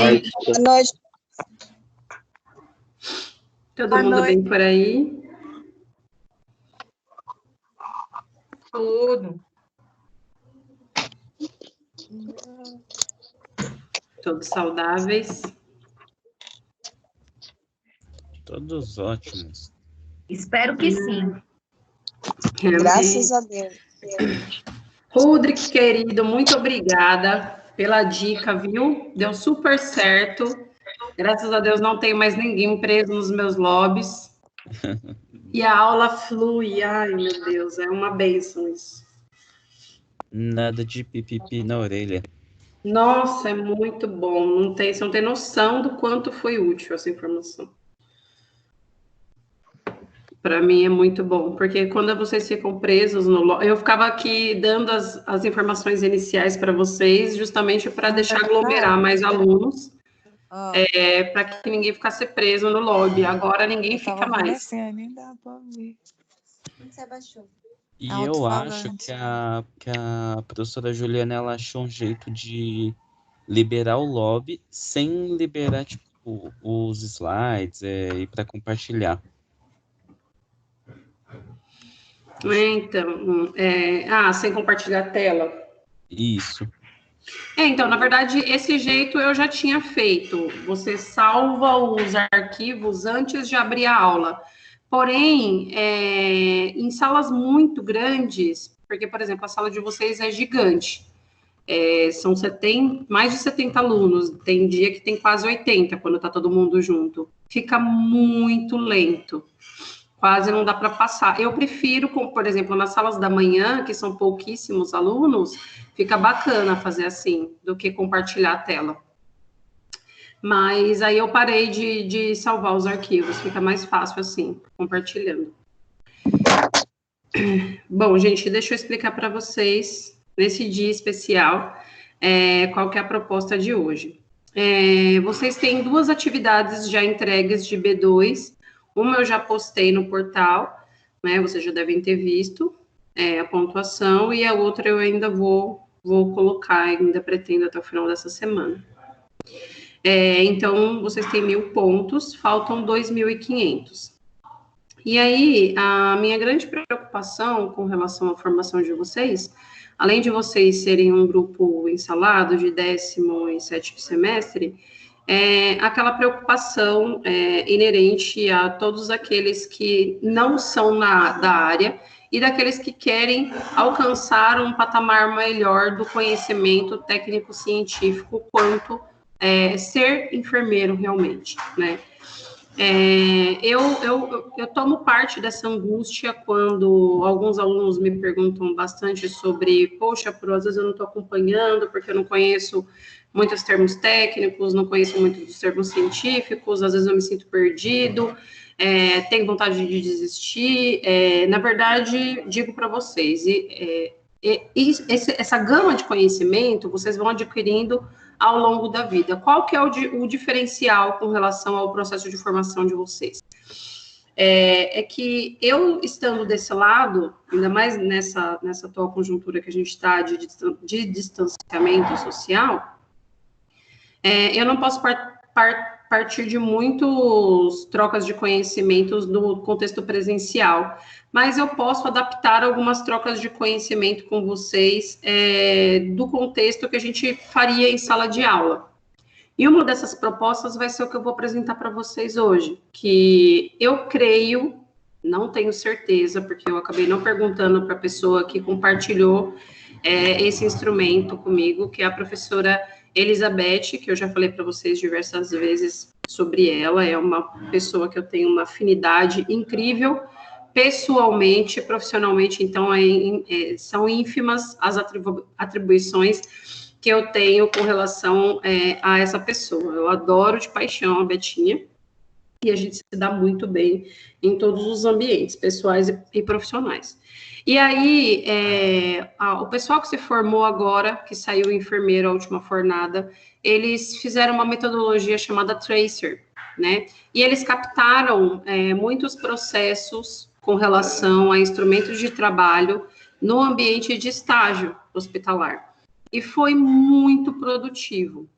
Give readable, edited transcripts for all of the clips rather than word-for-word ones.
noite. Boa noite. Todo mundo bem por aí? Tudo. Todos saudáveis? Todos ótimos. Espero que sim. Graças a Deus. Rodrigo, querido, muito obrigada pela dica, viu? Deu super certo. Graças a Deus não tenho mais ninguém preso nos meus lobbies. E a aula flui. Ai, meu Deus, é uma bênção isso. Nada de pipipi na orelha. Nossa, é muito bom. Você não tem noção do quanto foi útil essa informação. Para mim é muito bom, porque quando vocês ficam presos no... Eu ficava aqui dando as informações iniciais para vocês, justamente para deixar aglomerar mais alunos, para que ninguém ficasse preso no lobby. Agora ninguém fica mais. Assim, nem dá para ver. Você abaixou. E eu acho que a professora Juliana, ela achou um jeito de liberar o lobby sem liberar, tipo, os slides e para compartilhar. Então, sem compartilhar a tela. Isso. Então, na verdade, esse jeito eu já tinha feito. Você salva os arquivos antes de abrir a aula. Porém, em salas muito grandes, porque, por exemplo, a sala de vocês é gigante. São mais de 70 alunos. Tem dia que tem quase 80, quando está todo mundo junto. Fica muito lento. Quase não dá para passar. Eu prefiro, por exemplo, nas salas da manhã, que são pouquíssimos alunos, fica bacana fazer assim, do que compartilhar a tela. Mas aí eu parei de salvar os arquivos, fica mais fácil assim, compartilhando. Bom, gente, deixa eu explicar para vocês, nesse dia especial, qual que é a proposta de hoje. Vocês têm 2 atividades já entregues de B2, uma eu já postei no portal, né? Vocês já devem ter visto a pontuação, e a outra eu ainda vou colocar, ainda pretendo até o final dessa semana. Então, vocês têm 1.000 pontos, faltam 2.500. E aí, a minha grande preocupação com relação à formação de vocês, além de vocês serem um grupo ensalado de 10º e 7º semestre, aquela preocupação inerente a todos aqueles que não são da área e daqueles que querem alcançar um patamar melhor do conhecimento técnico-científico quanto ser enfermeiro realmente, né? Eu tomo parte dessa angústia quando alguns alunos me perguntam bastante sobre, poxa, às vezes eu não estou acompanhando porque eu não conheço muitos termos técnicos, não conheço muito dos termos científicos, às vezes eu me sinto perdido, tenho vontade de desistir. Na verdade, digo para vocês, essa gama de conhecimento vocês vão adquirindo ao longo da vida. Qual que é o diferencial com relação ao processo de formação de vocês? É que eu, estando desse lado, ainda mais nessa atual conjuntura que a gente está de distanciamento social, eu não posso partir de muitas trocas de conhecimentos no contexto presencial, mas eu posso adaptar algumas trocas de conhecimento com vocês do contexto que a gente faria em sala de aula. E uma dessas propostas vai ser o que eu vou apresentar para vocês hoje, que eu creio, não tenho certeza, porque eu acabei não perguntando para a pessoa que compartilhou esse instrumento comigo, que é a professora Elizabeth, que eu já falei para vocês diversas vezes sobre ela. É uma pessoa que eu tenho uma afinidade incrível, pessoalmente, profissionalmente, então são ínfimas as atribuições que eu tenho com relação a essa pessoa. Eu adoro de paixão a Betinha, e a gente se dá muito bem em todos os ambientes, pessoais e profissionais. E aí, o pessoal que se formou agora, que saiu enfermeiro a última fornada, eles fizeram uma metodologia chamada Tracer, né? E eles captaram muitos processos com relação a instrumentos de trabalho no ambiente de estágio hospitalar. E foi muito produtivo.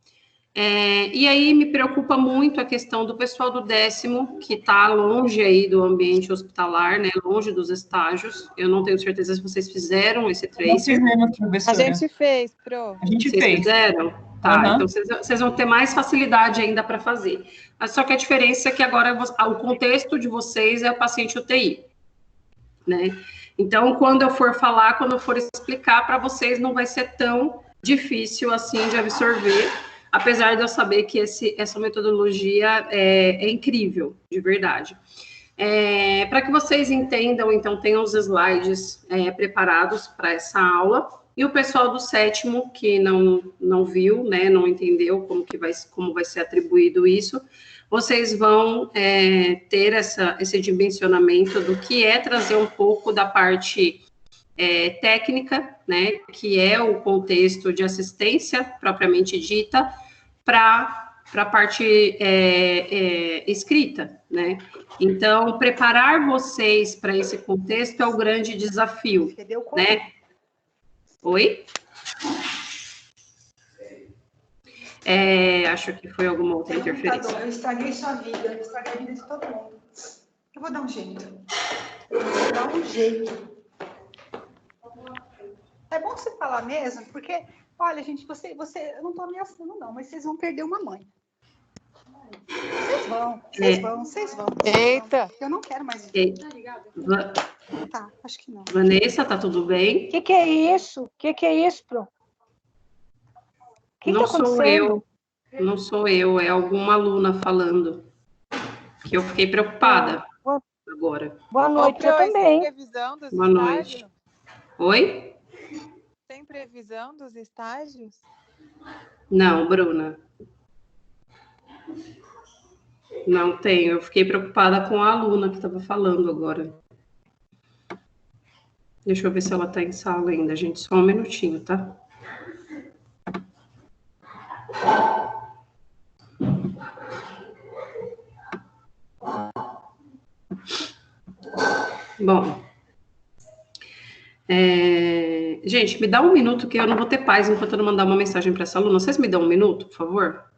E aí me preocupa muito a questão do pessoal do 10º, que está longe aí do ambiente hospitalar, né, longe dos estágios. Eu não tenho certeza se vocês fizeram esse tracer. A gente fez, Pro. A gente Vocês fez. fizeram? Tá, então vocês vão ter mais facilidade ainda para fazer. Mas só que a diferença é que agora o contexto de vocês é o paciente UTI, né? Então, quando eu for falar, quando eu for explicar para vocês, não vai ser tão difícil assim de absorver, apesar de eu saber que essa metodologia é incrível, de verdade. Para que vocês entendam, então, tem os slides preparados para essa aula, e o pessoal do 7º, que não viu, né, não entendeu como vai ser atribuído isso, vocês vão ter esse dimensionamento do que é trazer um pouco da parte técnica, né, que é o contexto de assistência propriamente dita, para a parte escrita, né? Então, preparar vocês para esse contexto é o grande desafio, né? Oi? Acho que foi alguma outra interferência. Eu estraguei sua vida, eu estraguei a vida de todo mundo. Eu vou dar um jeito. Eu vou dar um jeito. É bom você falar mesmo, porque, olha, gente, eu não tô ameaçando, não, mas vocês vão perder uma mãe. Vocês vão. Eita! Eu não quero mais. Tá, acho que não. Vanessa, tá tudo bem? O que é isso? O que é isso, Pro? Não sou eu, não sou eu, é alguma aluna falando. Que eu fiquei preocupada agora. Boa noite, eu também. Tem previsão dos Boa noite. Oi? Tem previsão dos estágios? Não, Bruna. Não tenho. Eu fiquei preocupada com a aluna que estava falando agora. Deixa eu ver se ela está em sala ainda, gente. Só um minutinho, tá? Bom. Gente, me dá um minuto que eu não vou ter paz enquanto eu não mandar uma mensagem para essa aluna. Vocês me dão um minuto, por favor?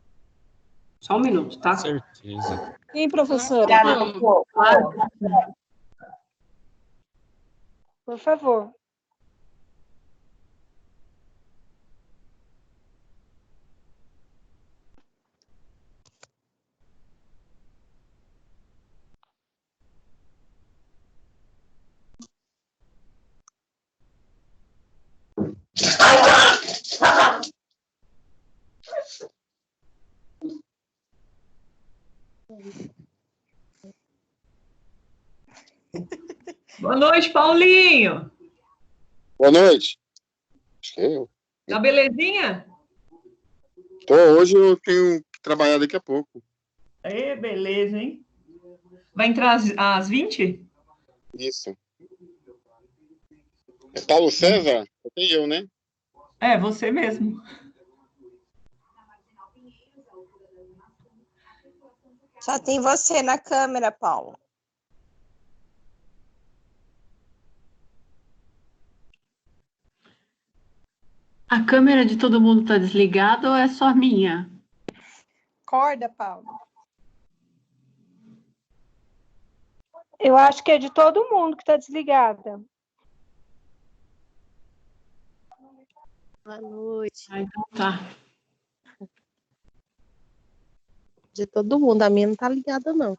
Só um minuto, tá? Com certeza. Sim, professora. Por favor. Boa noite, Paulinho. Boa noite. Acho que é eu. Tá belezinha? Hoje eu tenho que trabalhar daqui a pouco. Beleza, hein? Vai entrar às 20? Isso. É Paulo César? Tem eu, né? Você mesmo. Só tem você na câmera, Paulo. A câmera de todo mundo está desligada ou é só a minha? Acorda, Paulo. Eu acho que é de todo mundo que está desligada. Boa noite. Então tá. De todo mundo, a minha não tá ligada, não.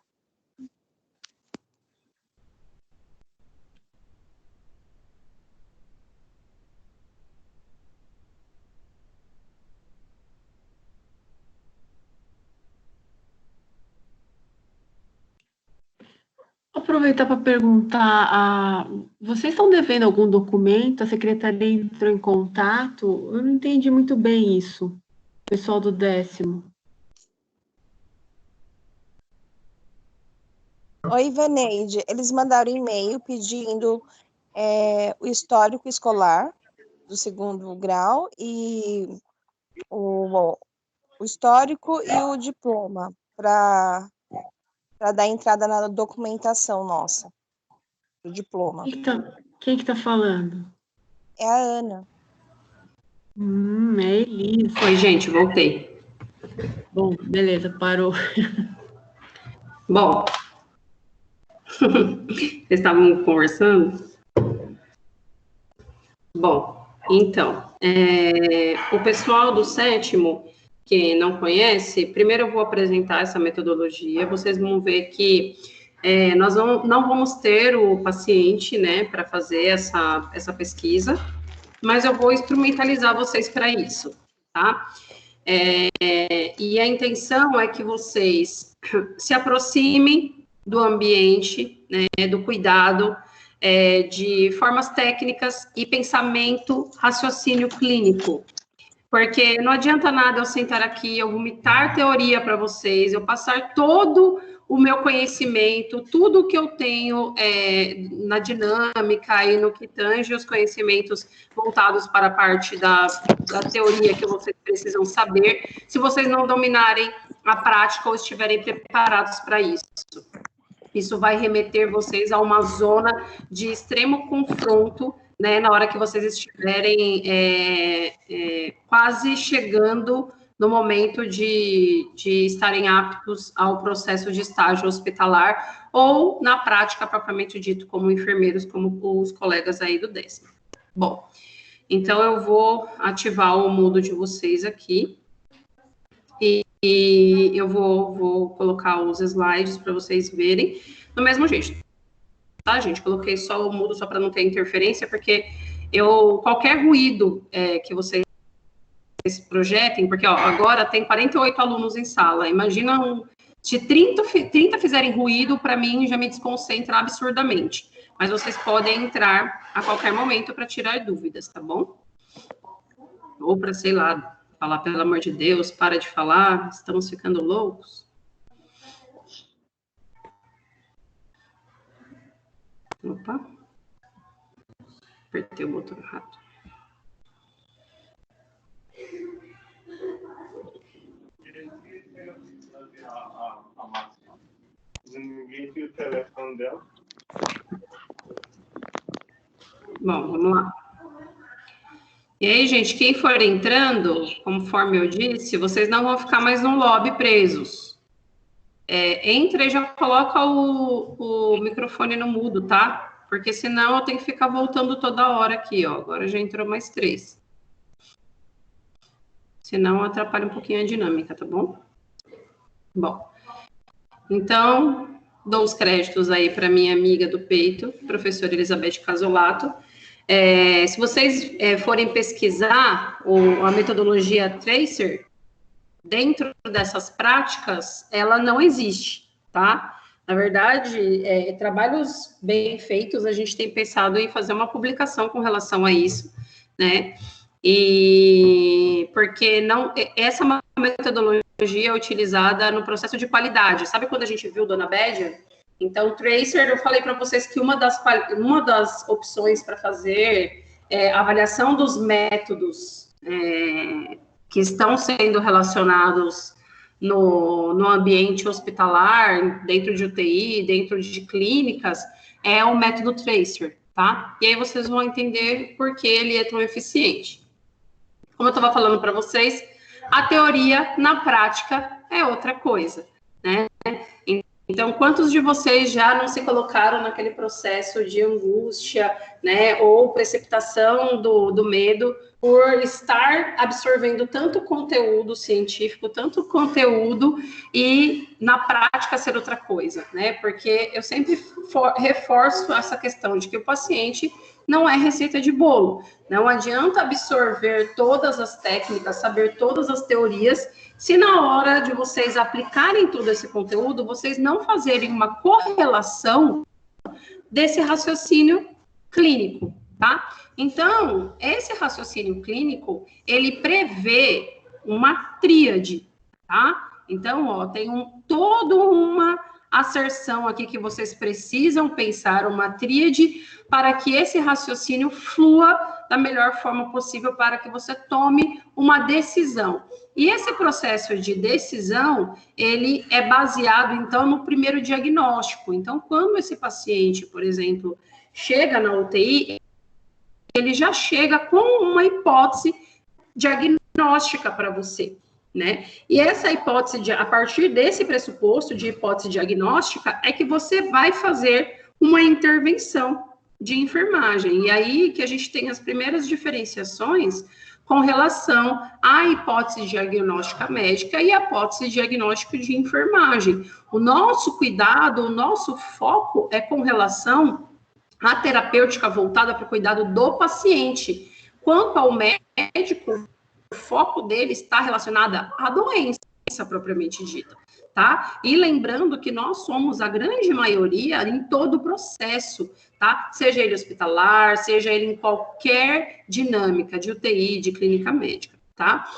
Vou aproveitar para perguntar, vocês estão devendo algum documento? A secretaria entrou em contato? Eu não entendi muito bem isso, pessoal do 10º. Oi, Vaneide. Eles mandaram e-mail pedindo o histórico escolar do 2º grau e o histórico e o diploma para dar entrada na documentação nossa, do diploma. Quem que tá falando? É a Ana. É Elisa. Oi, gente, voltei. Bom, beleza, parou. Bom, vocês estavam conversando? Bom, então, o pessoal do 7º, que não conhece, primeiro eu vou apresentar essa metodologia, vocês vão ver que nós não vamos ter o paciente, né, para fazer essa pesquisa, mas eu vou instrumentalizar vocês para isso, tá? E a intenção é que vocês se aproximem do ambiente, né, do cuidado, de formas técnicas e pensamento, raciocínio clínico. Porque não adianta nada eu sentar aqui, eu vomitar teoria para vocês, eu passar todo o meu conhecimento, tudo que eu tenho na dinâmica e no que tange os conhecimentos voltados para a parte da teoria que vocês precisam saber, se vocês não dominarem a prática ou estiverem preparados para isso. Isso vai remeter vocês a uma zona de extremo confronto, né, na hora que vocês estiverem quase chegando no momento de estarem aptos ao processo de estágio hospitalar ou na prática propriamente dito, como enfermeiros, como os colegas aí do 10º. Bom, então eu vou ativar o Moodle de vocês aqui e eu vou colocar os slides para vocês verem do mesmo jeito. Tá, gente? Coloquei só o Moodle só para não ter interferência, porque qualquer ruído que vocês projetem, porque ó, agora tem 48 alunos em sala, imagina se 30 fizerem ruído, para mim já me desconcentra absurdamente, mas vocês podem entrar a qualquer momento para tirar dúvidas, tá bom? Ou para, sei lá, falar, pelo amor de Deus, para de falar, estamos ficando loucos. Opa, apertei o botão errado. Ninguém viu o telefone dela. Bom, vamos lá. E aí, gente, quem for entrando, conforme eu disse, vocês não vão ficar mais no lobby presos. Entra e já coloca o microfone no mudo, tá? Porque senão eu tenho que ficar voltando toda hora aqui, ó. Agora já entrou mais 3. Senão atrapalha um pouquinho a dinâmica, tá bom? Bom, então, dou os créditos aí para minha amiga do peito, professora Elizabeth Casolato. Se vocês forem pesquisar a metodologia Tracer, dentro dessas práticas, ela não existe, tá? Na verdade, trabalhos bem feitos, a gente tem pensado em fazer uma publicação com relação a isso, né? E porque essa metodologia é utilizada no processo de qualidade. Sabe quando a gente viu Dona Bédia? Então, o Tracer, eu falei para vocês que uma das opções para fazer avaliação dos métodos que estão sendo relacionados no ambiente hospitalar, dentro de UTI, dentro de clínicas, é o método Tracer, tá? E aí vocês vão entender por que ele é tão eficiente. Como eu estava falando para vocês, a teoria, na prática, é outra coisa, né? Então, quantos de vocês já não se colocaram naquele processo de angústia, né, ou precipitação do medo por estar absorvendo tanto conteúdo científico, tanto conteúdo e na prática ser outra coisa, né? Porque eu sempre reforço essa questão de que o paciente não é receita de bolo. Não adianta absorver todas as técnicas, saber todas as teorias, se na hora de vocês aplicarem todo esse conteúdo, vocês não fazerem uma correlação desse raciocínio clínico, tá? Então, esse raciocínio clínico, ele prevê uma tríade, tá? Então, ó, tem toda uma asserção aqui que vocês precisam pensar, uma tríade, para que esse raciocínio flua da melhor forma possível para que você tome uma decisão. E esse processo de decisão, ele é baseado, então, no primeiro diagnóstico. Então, quando esse paciente, por exemplo, chega na UTI, ele já chega com uma hipótese diagnóstica para você. né? E essa hipótese, a partir desse pressuposto de hipótese diagnóstica, é que você vai fazer uma intervenção de enfermagem. E aí que a gente tem as primeiras diferenciações com relação à hipótese diagnóstica médica e a hipótese diagnóstica de enfermagem. O nosso cuidado, o nosso foco é com relação à terapêutica voltada para o cuidado do paciente. Quanto ao médico, o foco dele está relacionado à doença propriamente dita, tá? E lembrando que nós somos a grande maioria em todo o processo, tá? Seja ele hospitalar, seja ele em qualquer dinâmica de UTI, de clínica médica, tá?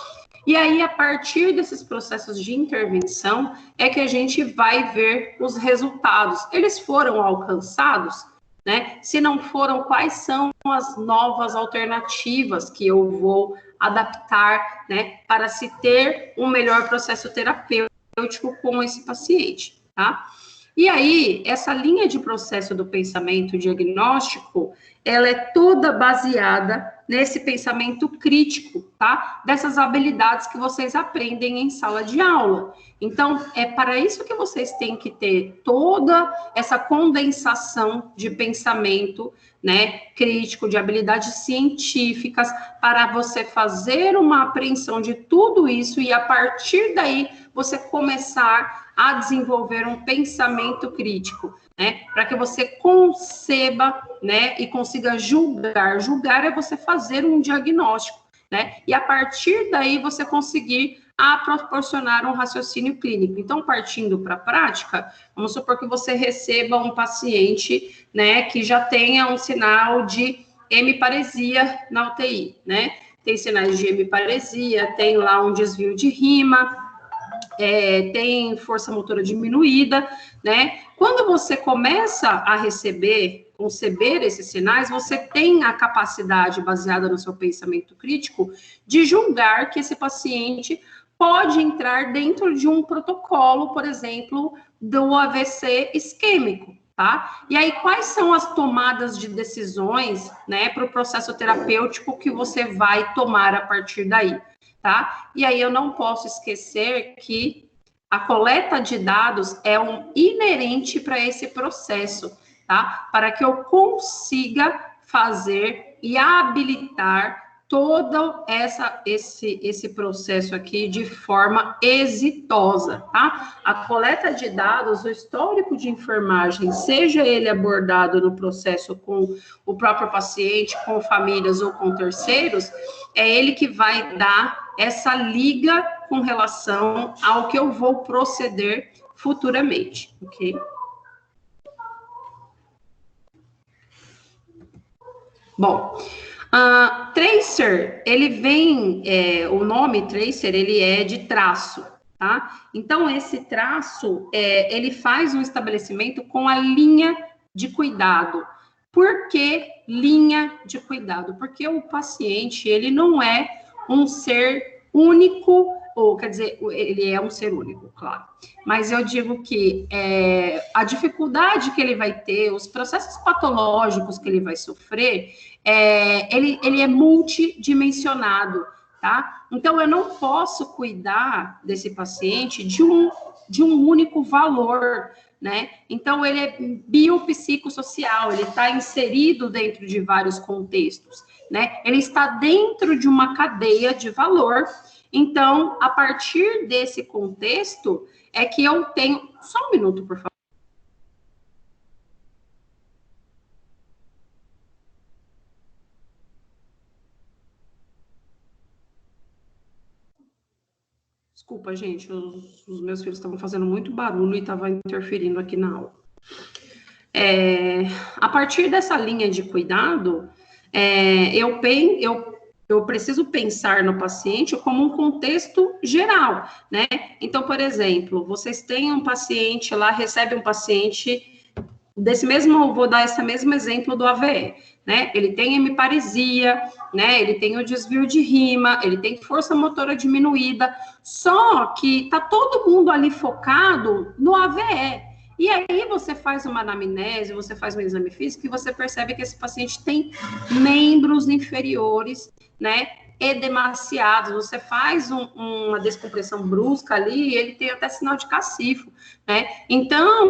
E aí, a partir desses processos de intervenção, é que a gente vai ver os resultados. Eles foram alcançados, né? Se não foram, quais são as novas alternativas que eu vou adaptar, né, para se ter um melhor processo terapêutico com esse paciente, tá? E aí, essa linha de processo do pensamento diagnóstico, ela é toda baseada nesse pensamento crítico, tá? Dessas habilidades que vocês aprendem em sala de aula. Então, é para isso que vocês têm que ter toda essa condensação de pensamento, né, crítico, de habilidades científicas, para você fazer uma apreensão de tudo isso e, a partir daí, você começar a desenvolver um pensamento crítico, né, para que você conceba, né, e consiga julgar. Julgar é você fazer um diagnóstico, né, e a partir daí você conseguir proporcionar um raciocínio clínico. Então, partindo para a prática, vamos supor que você receba um paciente, né, que já tenha um sinal de hemiparesia na UTI, né, tem sinais de hemiparesia, tem lá um desvio de rima, tem força motora diminuída, né? Quando você começa a conceber esses sinais, você tem a capacidade, baseada no seu pensamento crítico, de julgar que esse paciente pode entrar dentro de um protocolo, por exemplo, do AVC isquêmico, tá? E aí, quais são as tomadas de decisões, né, para o processo terapêutico que você vai tomar a partir daí? Tá? E aí eu não posso esquecer que a coleta de dados é inerente para esse processo, tá? Para que eu consiga fazer e habilitar todo esse processo aqui de forma exitosa, tá? A coleta de dados, o histórico de enfermagem, seja ele abordado no processo com o próprio paciente, com famílias ou com terceiros, é ele que vai dar essa liga com relação ao que eu vou proceder futuramente, ok? Bom, tracer, ele vem, o nome tracer, ele é de traço, tá? Então, esse traço, ele faz um estabelecimento com a linha de cuidado. Por que linha de cuidado? Porque o paciente, ele não é um ser único, ou quer dizer, ele é um ser único, claro. Mas eu digo que a dificuldade que ele vai ter, os processos patológicos que ele vai sofrer, ele é multidimensionado, tá? Então, eu não posso cuidar desse paciente de um único valor, né? Então, ele é biopsicossocial, ele está inserido dentro de vários contextos, né? Ele está dentro de uma cadeia de valor. Então, a partir desse contexto, é que eu tenho... Só um minuto, por favor. Desculpa, gente, os meus filhos estavam fazendo muito barulho e estavam interferindo aqui na aula. A partir dessa linha de cuidado, eu preciso pensar no paciente como um contexto geral, né? Então, por exemplo, vocês têm um paciente lá, recebe um paciente vou dar esse mesmo exemplo do AVE, né? Ele tem hemiparesia, né? Ele tem o desvio de rima, ele tem força motora diminuída, só que tá todo mundo ali focado no AVE. E aí você faz uma anamnese, você faz um exame físico e você percebe que esse paciente tem membros inferiores, né, edemaciados. Você faz uma descompressão brusca ali e ele tem até sinal de cacifo, né? Então,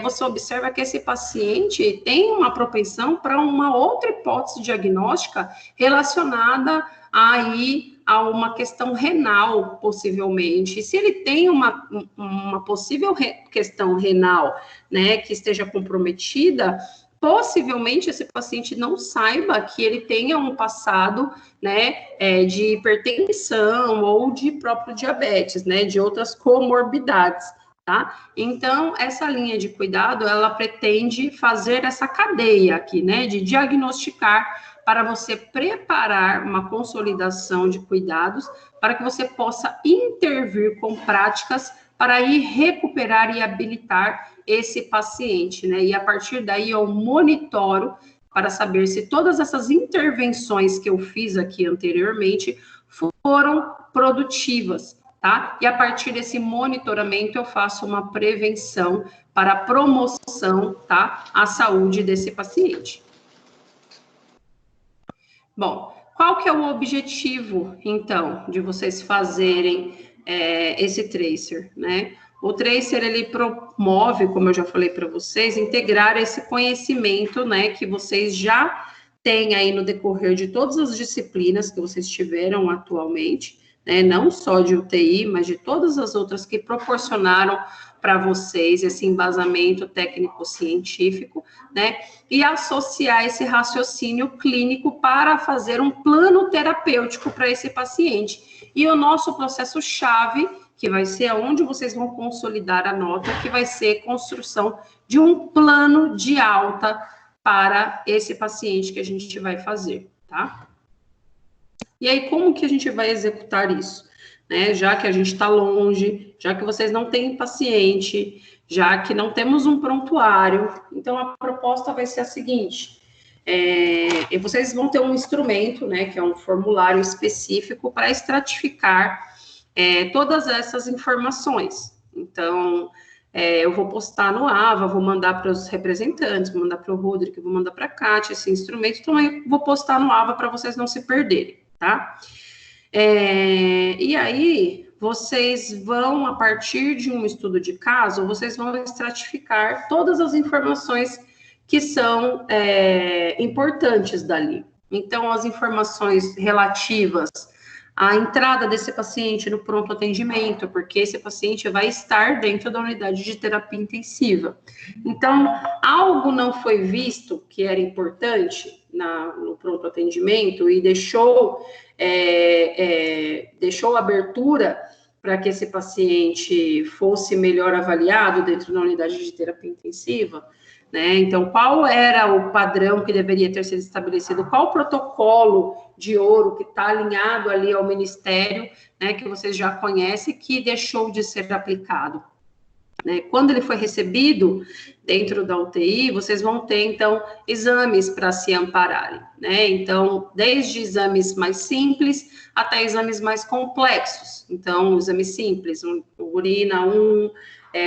você observa que esse paciente tem uma propensão para uma outra hipótese diagnóstica relacionada aí a uma questão renal, possivelmente. E se ele tem uma possível questão renal, né, que esteja comprometida, possivelmente esse paciente não saiba que ele tenha um passado, né, de hipertensão ou de próprio diabetes, né, de outras comorbidades, tá? Então, essa linha de cuidado, ela pretende fazer essa cadeia aqui, né, de diagnosticar para você preparar uma consolidação de cuidados para que você possa intervir com práticas para ir recuperar e habilitar esse paciente, né? E a partir daí eu monitoro para saber se todas essas intervenções que eu fiz aqui anteriormente foram produtivas, tá? E a partir desse monitoramento eu faço uma prevenção para a promoção, tá? À saúde desse paciente. Bom, qual que é o objetivo, então, de vocês fazerem esse tracer, né? O tracer, ele promove, como eu já falei para vocês, integrar esse conhecimento, né, que vocês já têm aí no decorrer de todas as disciplinas que vocês tiveram atualmente, né, não só de UTI, mas de todas as outras que proporcionaram para vocês esse embasamento técnico-científico, né, e associar esse raciocínio clínico para fazer um plano terapêutico para esse paciente. E o nosso processo-chave, que vai ser onde vocês vão consolidar a nota, que vai ser construção de um plano de alta para esse paciente que a gente vai fazer, tá? E aí, como que a gente vai executar isso? Né? Já que a gente está longe, já que vocês não têm paciente, já que não temos um prontuário, então a proposta vai ser a seguinte, e vocês vão ter um instrumento, né, que é um formulário específico para estratificar todas essas informações. Então, eu vou postar no AVA, vou mandar para os representantes, vou mandar para o Rodrigo, vou mandar para a Kátia esse instrumento, também vou postar no AVA para vocês não se perderem, tá? E aí, vocês vão, a partir de um estudo de caso, vocês vão estratificar todas as informações que são importantes dali. Então, as informações relativas à entrada desse paciente no pronto atendimento, porque esse paciente vai estar dentro da unidade de terapia intensiva. Então, algo não foi visto que era importante no pronto atendimento e deixou abertura para que esse paciente fosse melhor avaliado dentro da unidade de terapia intensiva, né? Então, qual era o padrão que deveria ter sido estabelecido? Qual o protocolo de ouro que está alinhado ali ao Ministério, né, que vocês já conhecem, que deixou de ser aplicado? Né? Quando ele foi recebido dentro da UTI, vocês vão ter, então, exames para se ampararem, né? Então, desde exames mais simples até exames mais complexos. Então, exames simples, urina,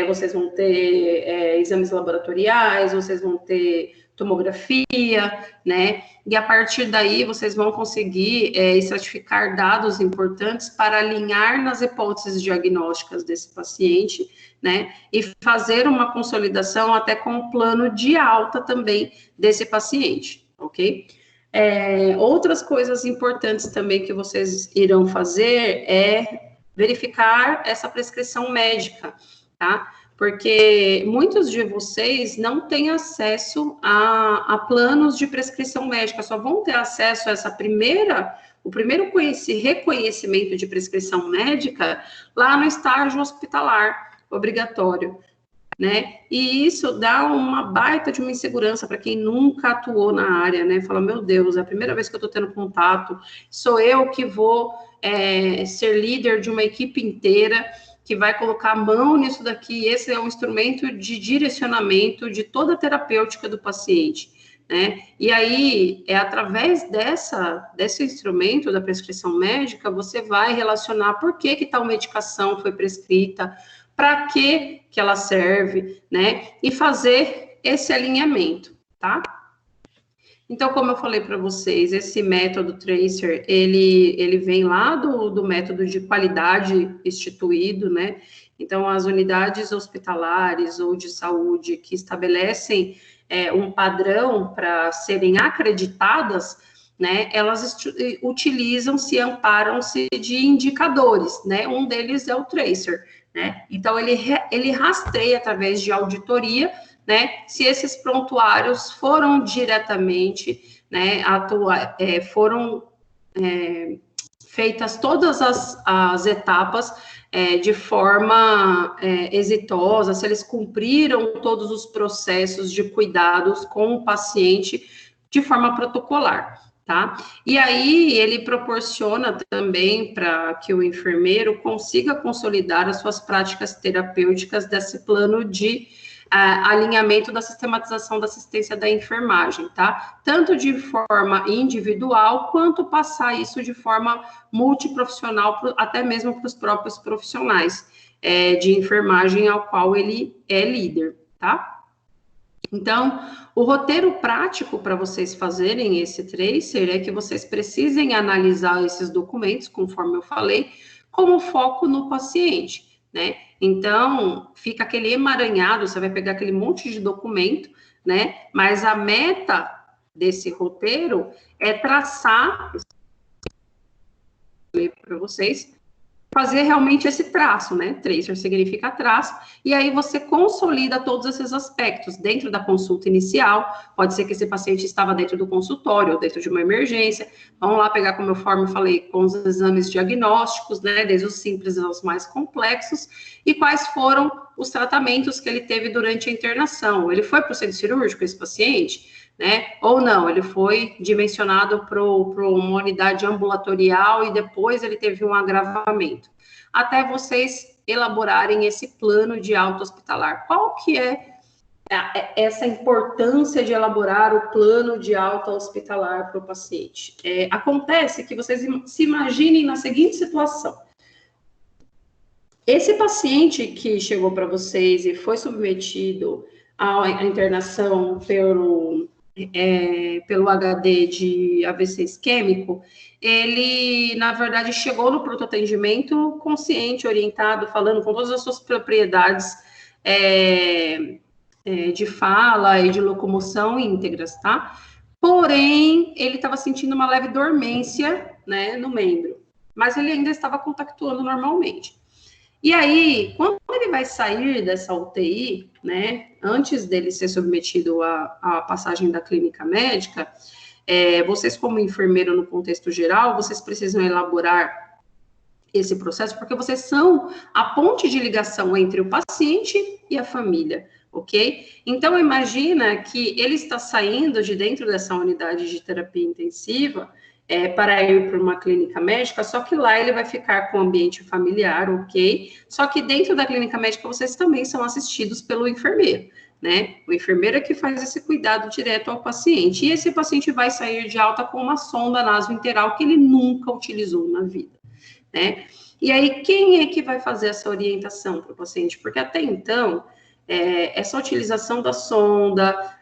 vocês vão ter exames laboratoriais, vocês vão ter tomografia, né? E a partir daí, vocês vão conseguir estratificar dados importantes para alinhar nas hipóteses diagnósticas desse paciente, né? E fazer uma consolidação até com um plano de alta também desse paciente, ok? Outras coisas importantes também que vocês irão fazer é verificar essa prescrição médica, tá? Porque muitos de vocês não têm acesso a planos de prescrição médica, só vão ter acesso a o primeiro reconhecimento de prescrição médica lá no estágio hospitalar obrigatório, né? E isso dá uma baita de uma insegurança para quem nunca atuou na área, né? Fala, meu Deus, é a primeira vez que eu estou tendo contato, sou eu que vou ser líder de uma equipe inteira, que vai colocar a mão nisso daqui, esse é um instrumento de direcionamento de toda a terapêutica do paciente, né? E aí, através desse instrumento da prescrição médica, você vai relacionar por que tal medicação foi prescrita, para que ela serve, né? E fazer esse alinhamento, tá? Então, como eu falei para vocês, esse método Tracer, ele vem lá do método de qualidade instituído, né? Então, as unidades hospitalares ou de saúde que estabelecem um padrão para serem acreditadas, né? Elas utilizam-se, amparam-se de indicadores, né? Um deles é o Tracer, né? Então, ele rastreia através de auditoria, né, se esses prontuários foram diretamente, né, foram feitas todas as etapas de forma exitosa, se eles cumpriram todos os processos de cuidados com o paciente de forma protocolar, tá? E aí ele proporciona também para que o enfermeiro consiga consolidar as suas práticas terapêuticas desse plano de alinhamento da sistematização da assistência da enfermagem, tá? Tanto de forma individual, quanto passar isso de forma multiprofissional, até mesmo para os próprios profissionais de enfermagem ao qual ele é líder, tá? Então, o roteiro prático para vocês fazerem esse tracer é que vocês precisem analisar esses documentos, conforme eu falei, como foco no paciente, né? Então, fica aquele emaranhado, você vai pegar aquele monte de documento, né? Mas a meta desse roteiro é traçar, para vocês, fazer realmente esse traço, né? Tracer significa traço, e aí você consolida todos esses aspectos dentro da consulta inicial. Pode ser que esse paciente estava dentro do consultório ou dentro de uma emergência. Vamos lá pegar, como eu falei, com os exames diagnósticos, né? Desde os simples aos mais complexos, e quais foram os tratamentos que ele teve durante a internação. Ele foi para o centro cirúrgico, esse paciente? Né? Ou não, ele foi dimensionado para uma unidade ambulatorial e depois ele teve um agravamento. Até vocês elaborarem esse plano de alta hospitalar. Qual que é essa importância de elaborar o plano de alta hospitalar para o paciente? Acontece que vocês se imaginem na seguinte situação. Esse paciente que chegou para vocês e foi submetido à internação pelo HD de AVC isquêmico, ele, na verdade, chegou no pronto atendimento consciente, orientado, falando com todas as suas propriedades de fala e de locomoção íntegras, tá? Porém, ele estava sentindo uma leve dormência, né, no membro, mas ele ainda estava contactuando normalmente. E aí, quando ele vai sair dessa UTI, né, antes dele ser submetido à passagem da clínica médica, vocês como enfermeiro no contexto geral, vocês precisam elaborar esse processo, porque vocês são a ponte de ligação entre o paciente e a família, ok? Então, imagina que ele está saindo de dentro dessa unidade de terapia intensiva, para ir para uma clínica médica, só que lá ele vai ficar com o ambiente familiar, ok? Só que dentro da clínica médica vocês também são assistidos pelo enfermeiro, né? O enfermeiro é que faz esse cuidado direto ao paciente. E esse paciente vai sair de alta com uma sonda nasointeral que ele nunca utilizou na vida, né? E aí, quem é que vai fazer essa orientação para o paciente? Porque até então, essa utilização da sonda,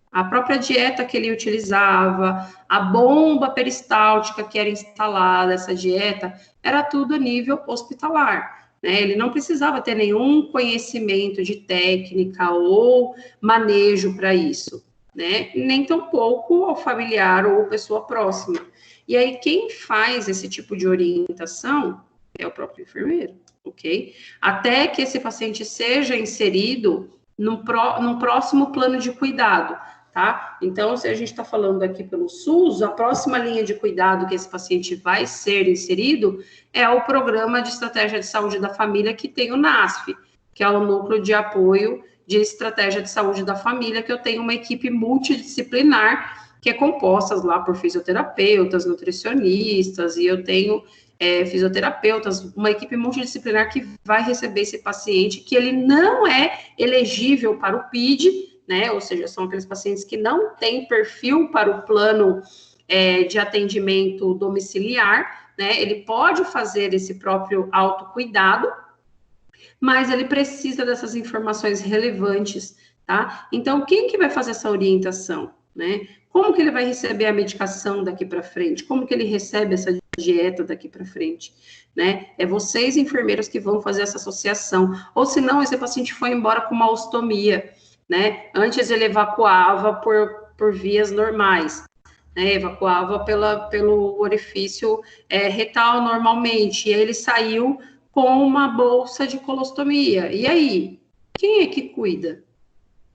a própria dieta que ele utilizava, a bomba peristáltica que era instalada, essa dieta, era tudo a nível hospitalar, né? Ele não precisava ter nenhum conhecimento de técnica ou manejo para isso, né? Nem tampouco ao familiar ou pessoa próxima. E aí, quem faz esse tipo de orientação é o próprio enfermeiro, ok? Até que esse paciente seja inserido num próximo plano de cuidado, tá? Então, se a gente está falando aqui pelo SUS, a próxima linha de cuidado que esse paciente vai ser inserido é o Programa de Estratégia de Saúde da Família, que tem o NASF, que é o Núcleo de Apoio de Estratégia de Saúde da Família, que eu tenho uma equipe multidisciplinar, que é composta lá por fisioterapeutas, nutricionistas, e eu tenho fisioterapeutas, uma equipe multidisciplinar que vai receber esse paciente, que ele não é elegível para o PID, né? Ou seja, são aqueles pacientes que não têm perfil para o plano de atendimento domiciliar, né? Ele pode fazer esse próprio autocuidado, mas ele precisa dessas informações relevantes tá? Então, quem que vai fazer essa orientação, né? Como que ele vai receber a medicação daqui para frente? Como que ele recebe essa dieta daqui para frente, né? É vocês, enfermeiros, que vão fazer essa associação. Ou se não, esse paciente foi embora com uma ostomia, né? Antes ele evacuava por vias normais, né? Evacuava pelo orifício retal normalmente, e aí ele saiu com uma bolsa de colostomia. E aí, quem é que cuida?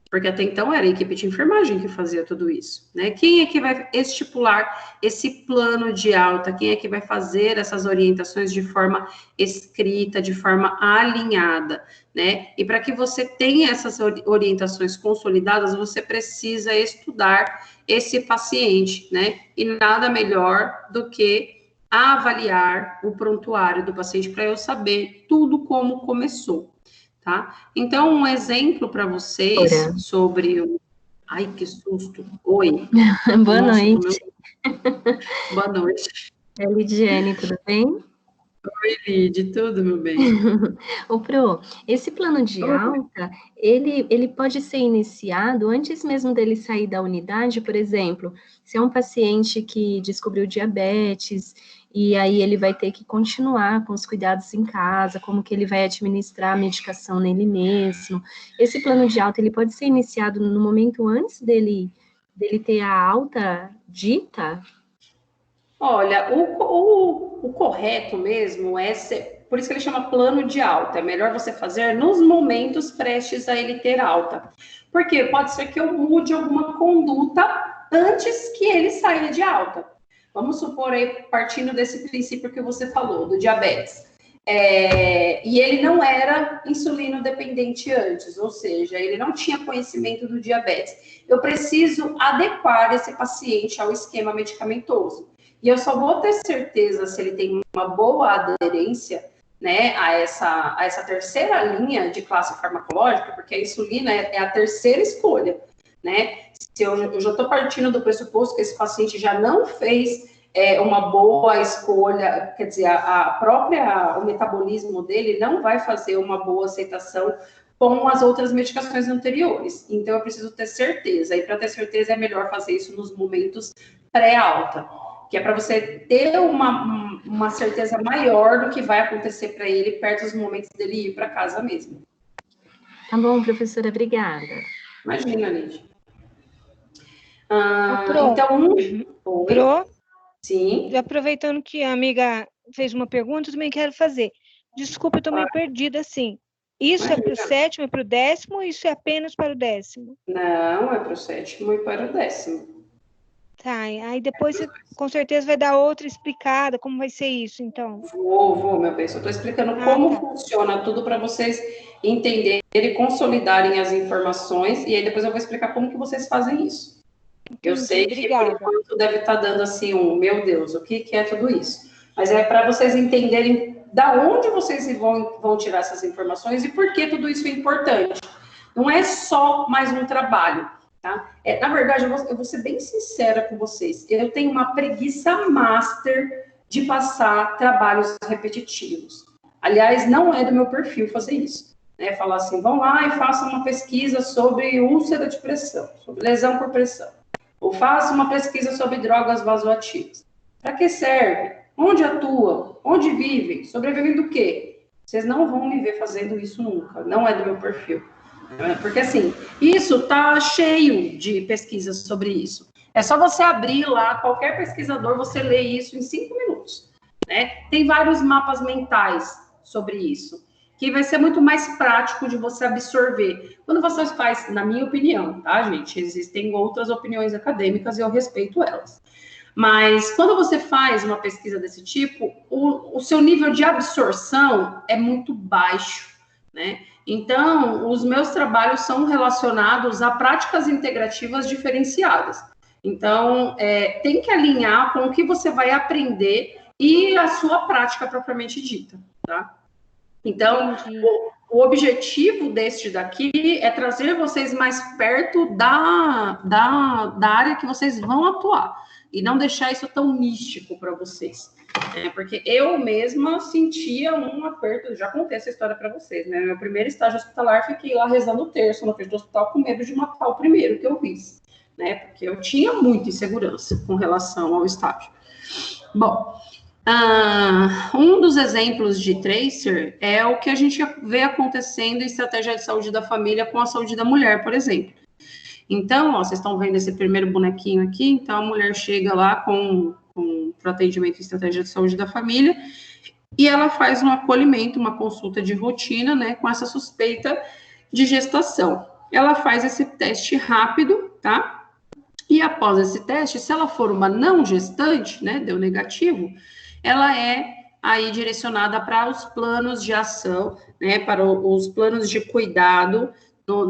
Porque até então era a equipe de enfermagem que fazia tudo isso, né? Quem é que vai estipular esse plano de alta? Quem é que vai fazer essas orientações de forma escrita, de forma alinhada, né? E para que você tenha essas orientações consolidadas, você precisa estudar esse paciente, né? E nada melhor do que avaliar o prontuário do paciente para eu saber tudo como começou. Tá? Então, um exemplo para vocês sobre o... Ai, que susto! Oi! Boa noite. Boa noite. É Lidiane, tudo bem? Oi, Lid, tudo, meu bem? Ô, Pro, esse plano de alta, ele pode ser iniciado antes mesmo dele sair da unidade, por exemplo, se é um paciente que descobriu diabetes, e aí ele vai ter que continuar com os cuidados em casa, como que ele vai administrar a medicação nele mesmo. Esse plano de alta, ele pode ser iniciado no momento antes dele ter a alta dita? Olha, o correto mesmo é ser, por isso que ele chama plano de alta. É melhor você fazer nos momentos prestes a ele ter alta. Porque pode ser que eu mude alguma conduta antes que ele saia de alta. Vamos supor aí, partindo desse princípio que você falou, do diabetes. E ele não era insulino dependente antes, ou seja, ele não tinha conhecimento do diabetes. Eu preciso adequar esse paciente ao esquema medicamentoso. E eu só vou ter certeza se ele tem uma boa aderência, né, a essa terceira linha de classe farmacológica, porque a insulina é a terceira escolha, né? Se eu já estou partindo do pressuposto que esse paciente já não fez uma boa escolha, quer dizer, o metabolismo dele não vai fazer uma boa aceitação com as outras medicações anteriores. Então, eu preciso ter certeza. E para ter certeza, é melhor fazer isso nos momentos pré-alta, que é para você ter uma certeza maior do que vai acontecer para ele perto dos momentos dele ir para casa mesmo. Tá bom, professora, obrigada. Imagina, Lídia. Pro, sim. E aproveitando que a amiga fez uma pergunta, eu também quero fazer. Desculpa, eu estou meio perdida, assim. Isso é para o 7º, é para o 10º, ou isso é apenas para o 10º? Não, é para o 7º e para o 10º. Tá, aí depois você com certeza vai dar outra explicada, como vai ser isso, então? Vou, meu bem, só estou explicando como funciona tudo para vocês entenderem e consolidarem as informações, e aí depois eu vou explicar como que vocês fazem isso. Eu sei que por enquanto deve estar dando assim meu Deus, o que é tudo isso? Mas é para vocês entenderem da onde vocês vão tirar essas informações e por que tudo isso é importante. Não é só mais um trabalho, tá? Na verdade, eu vou ser bem sincera com vocês. Eu tenho uma preguiça master de passar trabalhos repetitivos. Aliás, não é do meu perfil fazer isso. Né? Falar assim, vão lá e façam uma pesquisa sobre úlcera de pressão, sobre lesão por pressão. Ou faça uma pesquisa sobre drogas vasoativas. Para que serve? Onde atuam? Onde vivem? Sobrevivem do quê? Vocês não vão me ver fazendo isso nunca. Não é do meu perfil. Porque, assim, isso tá cheio de pesquisas sobre isso. É só você abrir lá, qualquer pesquisador, você lê isso em 5 minutos. Né? Tem vários mapas mentais sobre isso, que vai ser muito mais prático de você absorver. Quando você faz, na minha opinião, tá, gente? Existem outras opiniões acadêmicas e eu respeito elas. Mas quando você faz uma pesquisa desse tipo, o seu nível de absorção é muito baixo, né? Então, os meus trabalhos são relacionados a práticas integrativas diferenciadas. Então, tem que alinhar com o que você vai aprender e a sua prática propriamente dita, tá? Então, o objetivo deste daqui é trazer vocês mais perto da área que vocês vão atuar e não deixar isso tão místico para vocês. Porque eu mesma sentia um aperto, já contei essa história para vocês, né? Meu primeiro estágio hospitalar, fiquei lá rezando o terço na frente do hospital com medo de matar o primeiro que eu vi, né? Porque eu tinha muita insegurança com relação ao estágio. Bom, um dos exemplos de tracer é o que a gente vê acontecendo em estratégia de saúde da família com a saúde da mulher, por exemplo. Então, ó, vocês estão vendo esse primeiro bonequinho aqui, então a mulher chega lá para atendimento em estratégia de saúde da família e ela faz um acolhimento, uma consulta de rotina, né, com essa suspeita de gestação. Ela faz esse teste rápido, tá? E após esse teste, se ela for uma não gestante, né, deu negativo, ela é aí direcionada para os planos de ação, né, para os planos de cuidado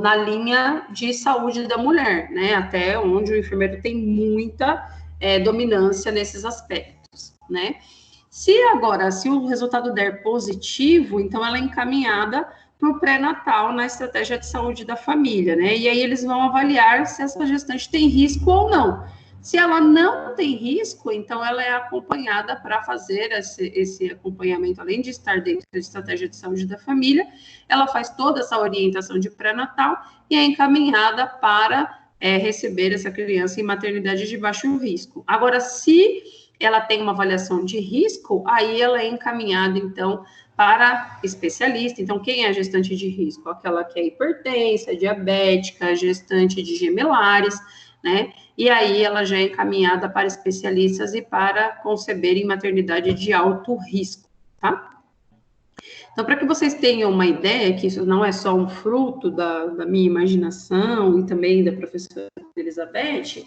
na linha de saúde da mulher, né, até onde o enfermeiro tem muita dominância nesses aspectos, né. Se o resultado der positivo, então ela é encaminhada para o pré-natal na estratégia de saúde da família, né, e aí eles vão avaliar se essa gestante tem risco ou não. Se ela não tem risco, então ela é acompanhada para fazer esse acompanhamento, além de estar dentro da estratégia de saúde da família, ela faz toda essa orientação de pré-natal e é encaminhada para receber essa criança em maternidade de baixo risco. Agora, se ela tem uma avaliação de risco, aí ela é encaminhada, então, para especialista. Então, quem é a gestante de risco? Aquela que é hipertensa, diabética, gestante de gemelares, né? E aí ela já é encaminhada para especialistas e para conceber em maternidade de alto risco, tá? Então, para que vocês tenham uma ideia, que isso não é só um fruto da minha imaginação e também da professora Elizabeth,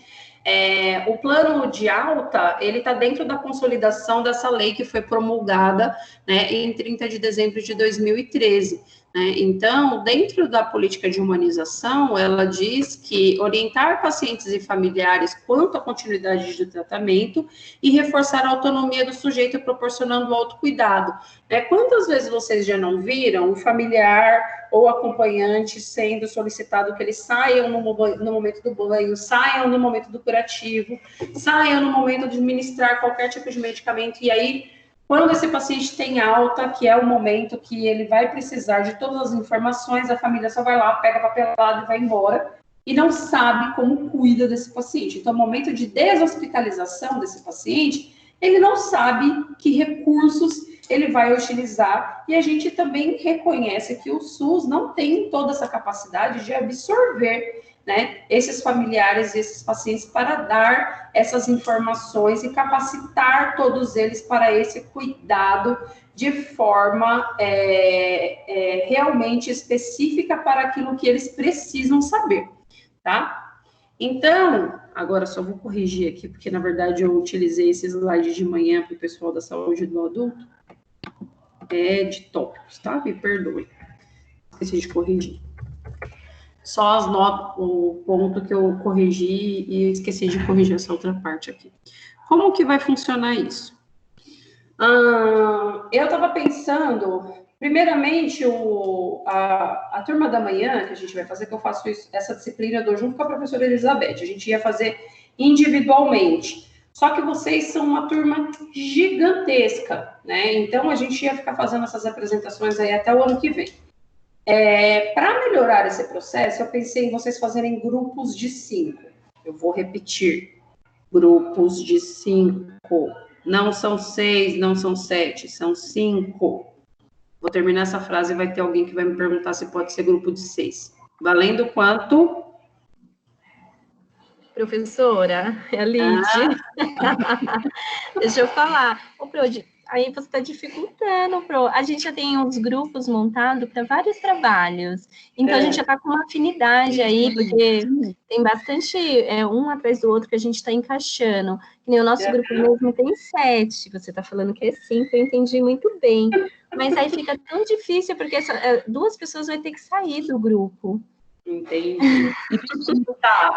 o plano de alta, ele está dentro da consolidação dessa lei que foi promulgada, né, em 30 de dezembro de 2013, né? Então, dentro da política de humanização, ela diz que orientar pacientes e familiares quanto à continuidade do tratamento e reforçar a autonomia do sujeito proporcionando o autocuidado. Quantas vezes vocês já não viram o familiar ou acompanhante sendo solicitado que eles saiam no momento do banho, saiam no momento do curativo, saiam no momento de administrar qualquer tipo de medicamento, e aí, quando esse paciente tem alta, que é o momento que ele vai precisar de todas as informações, a família só vai lá, pega papelado e vai embora, e não sabe como cuida desse paciente. Então, no momento de deshospitalização desse paciente, ele não sabe que recursos ele vai utilizar, e a gente também reconhece que o SUS não tem toda essa capacidade de absorver, né, esses familiares e esses pacientes para dar essas informações e capacitar todos eles para esse cuidado de forma realmente específica para aquilo que eles precisam saber, tá? Então, agora só vou corrigir aqui, porque na verdade eu utilizei esse slide de manhã para o pessoal da saúde do adulto, de tópicos, tá? Me perdoe, esqueci de corrigir. Só as notas, o ponto que eu corrigi e esqueci de corrigir essa outra parte aqui. Como que vai funcionar isso? Eu estava pensando, primeiramente, a turma da manhã que a gente vai fazer, que eu faço essa disciplina, eu dou junto com a professora Elizabeth, a gente ia fazer individualmente. Só que vocês são uma turma gigantesca, né? Então, a gente ia ficar fazendo essas apresentações aí até o ano que vem. Para melhorar esse processo, eu pensei em vocês fazerem grupos de 5. Eu vou repetir. Grupos de 5. Não são 6, não são 7, são 5. Vou terminar essa frase e vai ter alguém que vai me perguntar se pode ser grupo de 6. Valendo quanto? Professora, é a Lid. Deixa eu falar. Ô, Pro, aí você está dificultando, Pro. A gente já tem uns grupos montados para vários trabalhos. Então, a gente já está com uma afinidade aí, porque tem bastante, um atrás do outro que a gente está encaixando. E nem o nosso grupo mesmo tem 7. Você está falando que é 5, eu entendi muito bem. Mas aí fica tão difícil, porque 2 pessoas vão ter que sair do grupo. Entendi. Tá,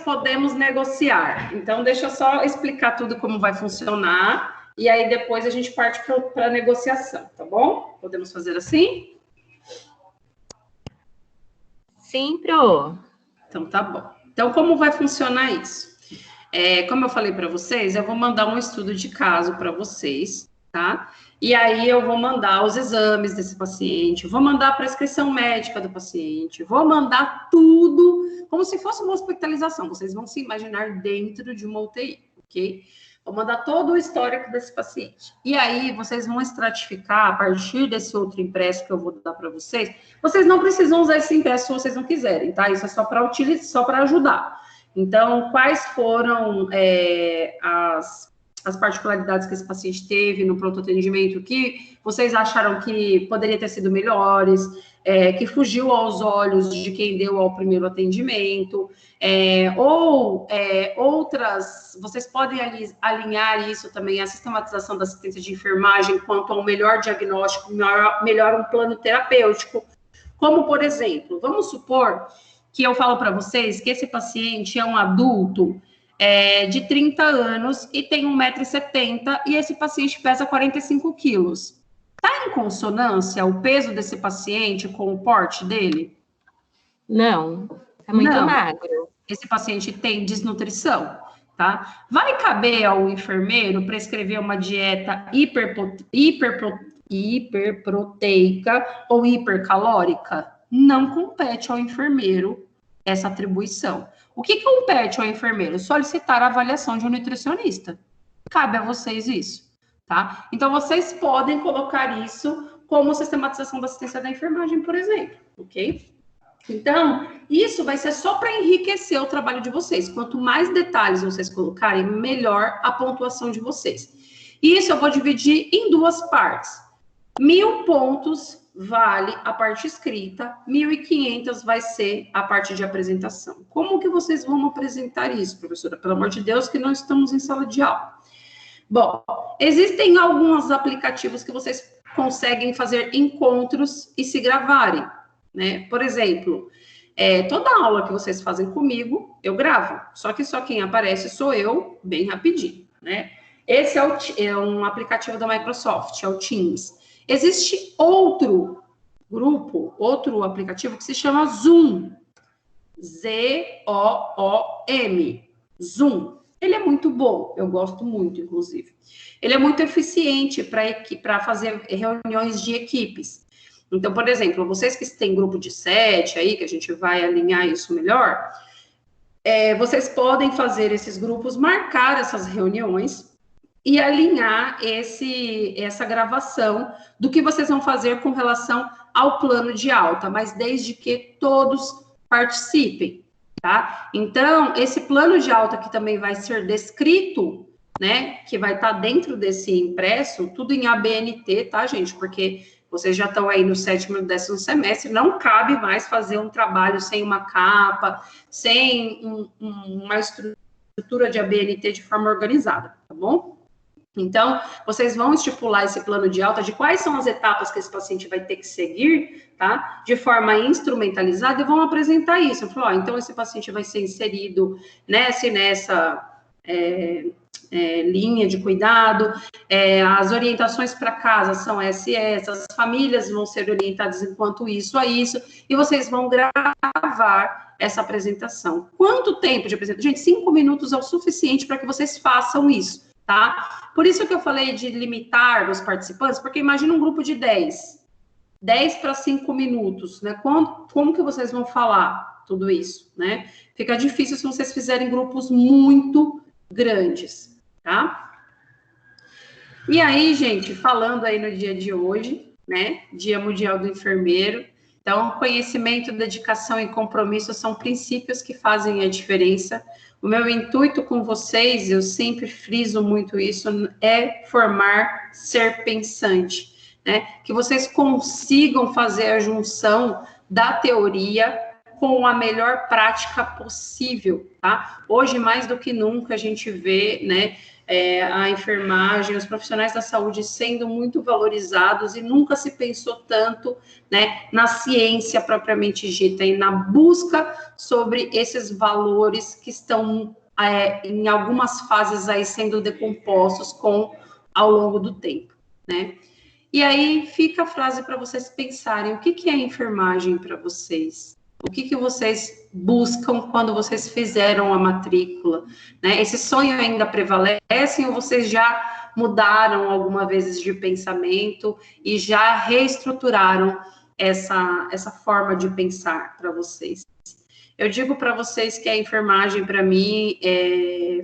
podemos negociar. Então, deixa eu só explicar tudo como vai funcionar, e aí depois a gente parte para a negociação, tá bom? Podemos fazer assim? Sim, Pro. Então, tá bom. Então, como vai funcionar isso? Como eu falei para vocês, eu vou mandar um estudo de caso para vocês, tá? E aí eu vou mandar os exames desse paciente, vou mandar a prescrição médica do paciente, vou mandar tudo como se fosse uma hospitalização. Vocês vão se imaginar dentro de uma UTI, ok? Vou mandar todo o histórico desse paciente. E aí vocês vão estratificar a partir desse outro impresso que eu vou dar para vocês. Vocês não precisam usar esse impresso se vocês não quiserem, tá? Isso é só para utilizar, só para ajudar. Então, quais foram as particularidades que esse paciente teve no pronto atendimento que vocês acharam que poderia ter sido melhores, que fugiu aos olhos de quem deu ao primeiro atendimento, outras, vocês podem alinhar isso também, a sistematização da assistência de enfermagem quanto a um melhor diagnóstico, melhor um plano terapêutico, como, por exemplo, vamos supor que eu falo para vocês que esse paciente é um adulto de 30 anos e tem 1,70 m e esse paciente pesa 45 quilos. Está em consonância o peso desse paciente com o porte dele? Não, é muito magro. Esse paciente tem desnutrição, tá? Vai caber ao enfermeiro prescrever uma dieta hiperproteica ou hipercalórica? Não compete ao enfermeiro essa atribuição. O que compete ao enfermeiro? Solicitar a avaliação de um nutricionista. Cabe a vocês isso, tá? Então, vocês podem colocar isso como sistematização da assistência da enfermagem, por exemplo, ok? Então, isso vai ser só para enriquecer o trabalho de vocês. Quanto mais detalhes vocês colocarem, melhor a pontuação de vocês. Isso eu vou dividir em duas partes. 1.000 pontos vale a parte escrita, 1.500 vai ser a parte de apresentação. Como que vocês vão apresentar isso, professora? Pelo amor de Deus, que não estamos em sala de aula. Bom, existem alguns aplicativos que vocês conseguem fazer encontros e se gravarem, né? Por exemplo, toda aula que vocês fazem comigo, eu gravo. Só que só quem aparece sou eu, bem rapidinho, né? Esse é um aplicativo da Microsoft, é o Teams. Existe outro grupo, outro aplicativo que se chama Zoom. Z-O-O-M. Zoom. Ele é muito bom, eu gosto muito, inclusive. Ele é muito eficiente para fazer reuniões de equipes. Então, por exemplo, vocês que têm grupo de 7 aí, que a gente vai alinhar isso melhor, vocês podem fazer esses grupos, marcar essas reuniões e alinhar essa gravação do que vocês vão fazer com relação ao plano de alta, mas desde que todos participem, tá? Então, esse plano de alta que também vai ser descrito, né, que vai estar dentro desse impresso, tudo em ABNT, tá, gente? Porque vocês já estão aí no 7º e 10º semestre, não cabe mais fazer um trabalho sem uma capa, sem uma estrutura de ABNT de forma organizada, tá bom? Então, vocês vão estipular esse plano de alta de quais são as etapas que esse paciente vai ter que seguir, tá? De forma instrumentalizada, e vão apresentar isso. Eu falo, então esse paciente vai ser inserido nessa linha de cuidado, as orientações para casa são essas, as famílias vão ser orientadas enquanto isso a isso, e vocês vão gravar essa apresentação. Quanto tempo de apresentação? Gente, 5 minutos é o suficiente para que vocês façam isso. Tá? Por isso que eu falei de limitar os participantes, porque imagina um grupo de 10 para 5 minutos, né? Como que vocês vão falar tudo isso, né? Fica difícil se vocês fizerem grupos muito grandes, tá? E aí, gente, falando aí no dia de hoje, né? Dia Mundial do Enfermeiro. Então, conhecimento, dedicação e compromisso são princípios que fazem a diferença. O meu intuito com vocês, eu sempre friso muito isso, é formar ser pensante, né? Que vocês consigam fazer a junção da teoria com a melhor prática possível, tá? Hoje, mais do que nunca, a gente vê, né, a enfermagem, os profissionais da saúde sendo muito valorizados e nunca se pensou tanto, né, na ciência propriamente dita e na busca sobre esses valores que estão em algumas fases aí sendo decompostos ao longo do tempo, né? E aí fica a frase para vocês pensarem, o que é enfermagem para vocês? O que vocês buscam quando vocês fizeram a matrícula, né? Esse sonho ainda prevalece ou vocês já mudaram alguma vez de pensamento e já reestruturaram essa forma de pensar para vocês? Eu digo para vocês que a enfermagem, para mim,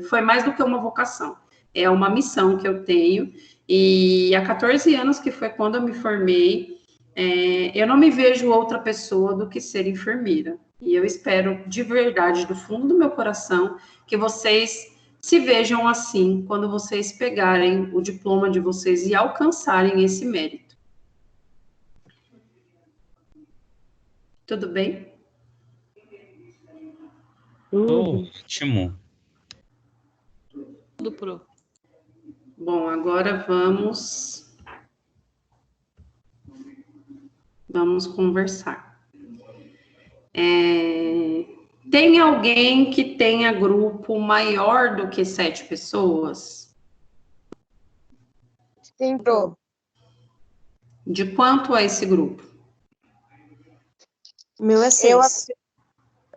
foi mais do que uma vocação. É uma missão que eu tenho. E há 14 anos, que foi quando eu me formei, eu não me vejo outra pessoa do que ser enfermeira. E eu espero, de verdade, do fundo do meu coração, que vocês se vejam assim, quando vocês pegarem o diploma de vocês e alcançarem esse mérito. Tudo bem? Ótimo. Tudo pro. Bom, agora vamos conversar. Tem alguém que tenha grupo maior do que 7 pessoas? Sim, pro. De quanto é esse grupo? O meu é 6.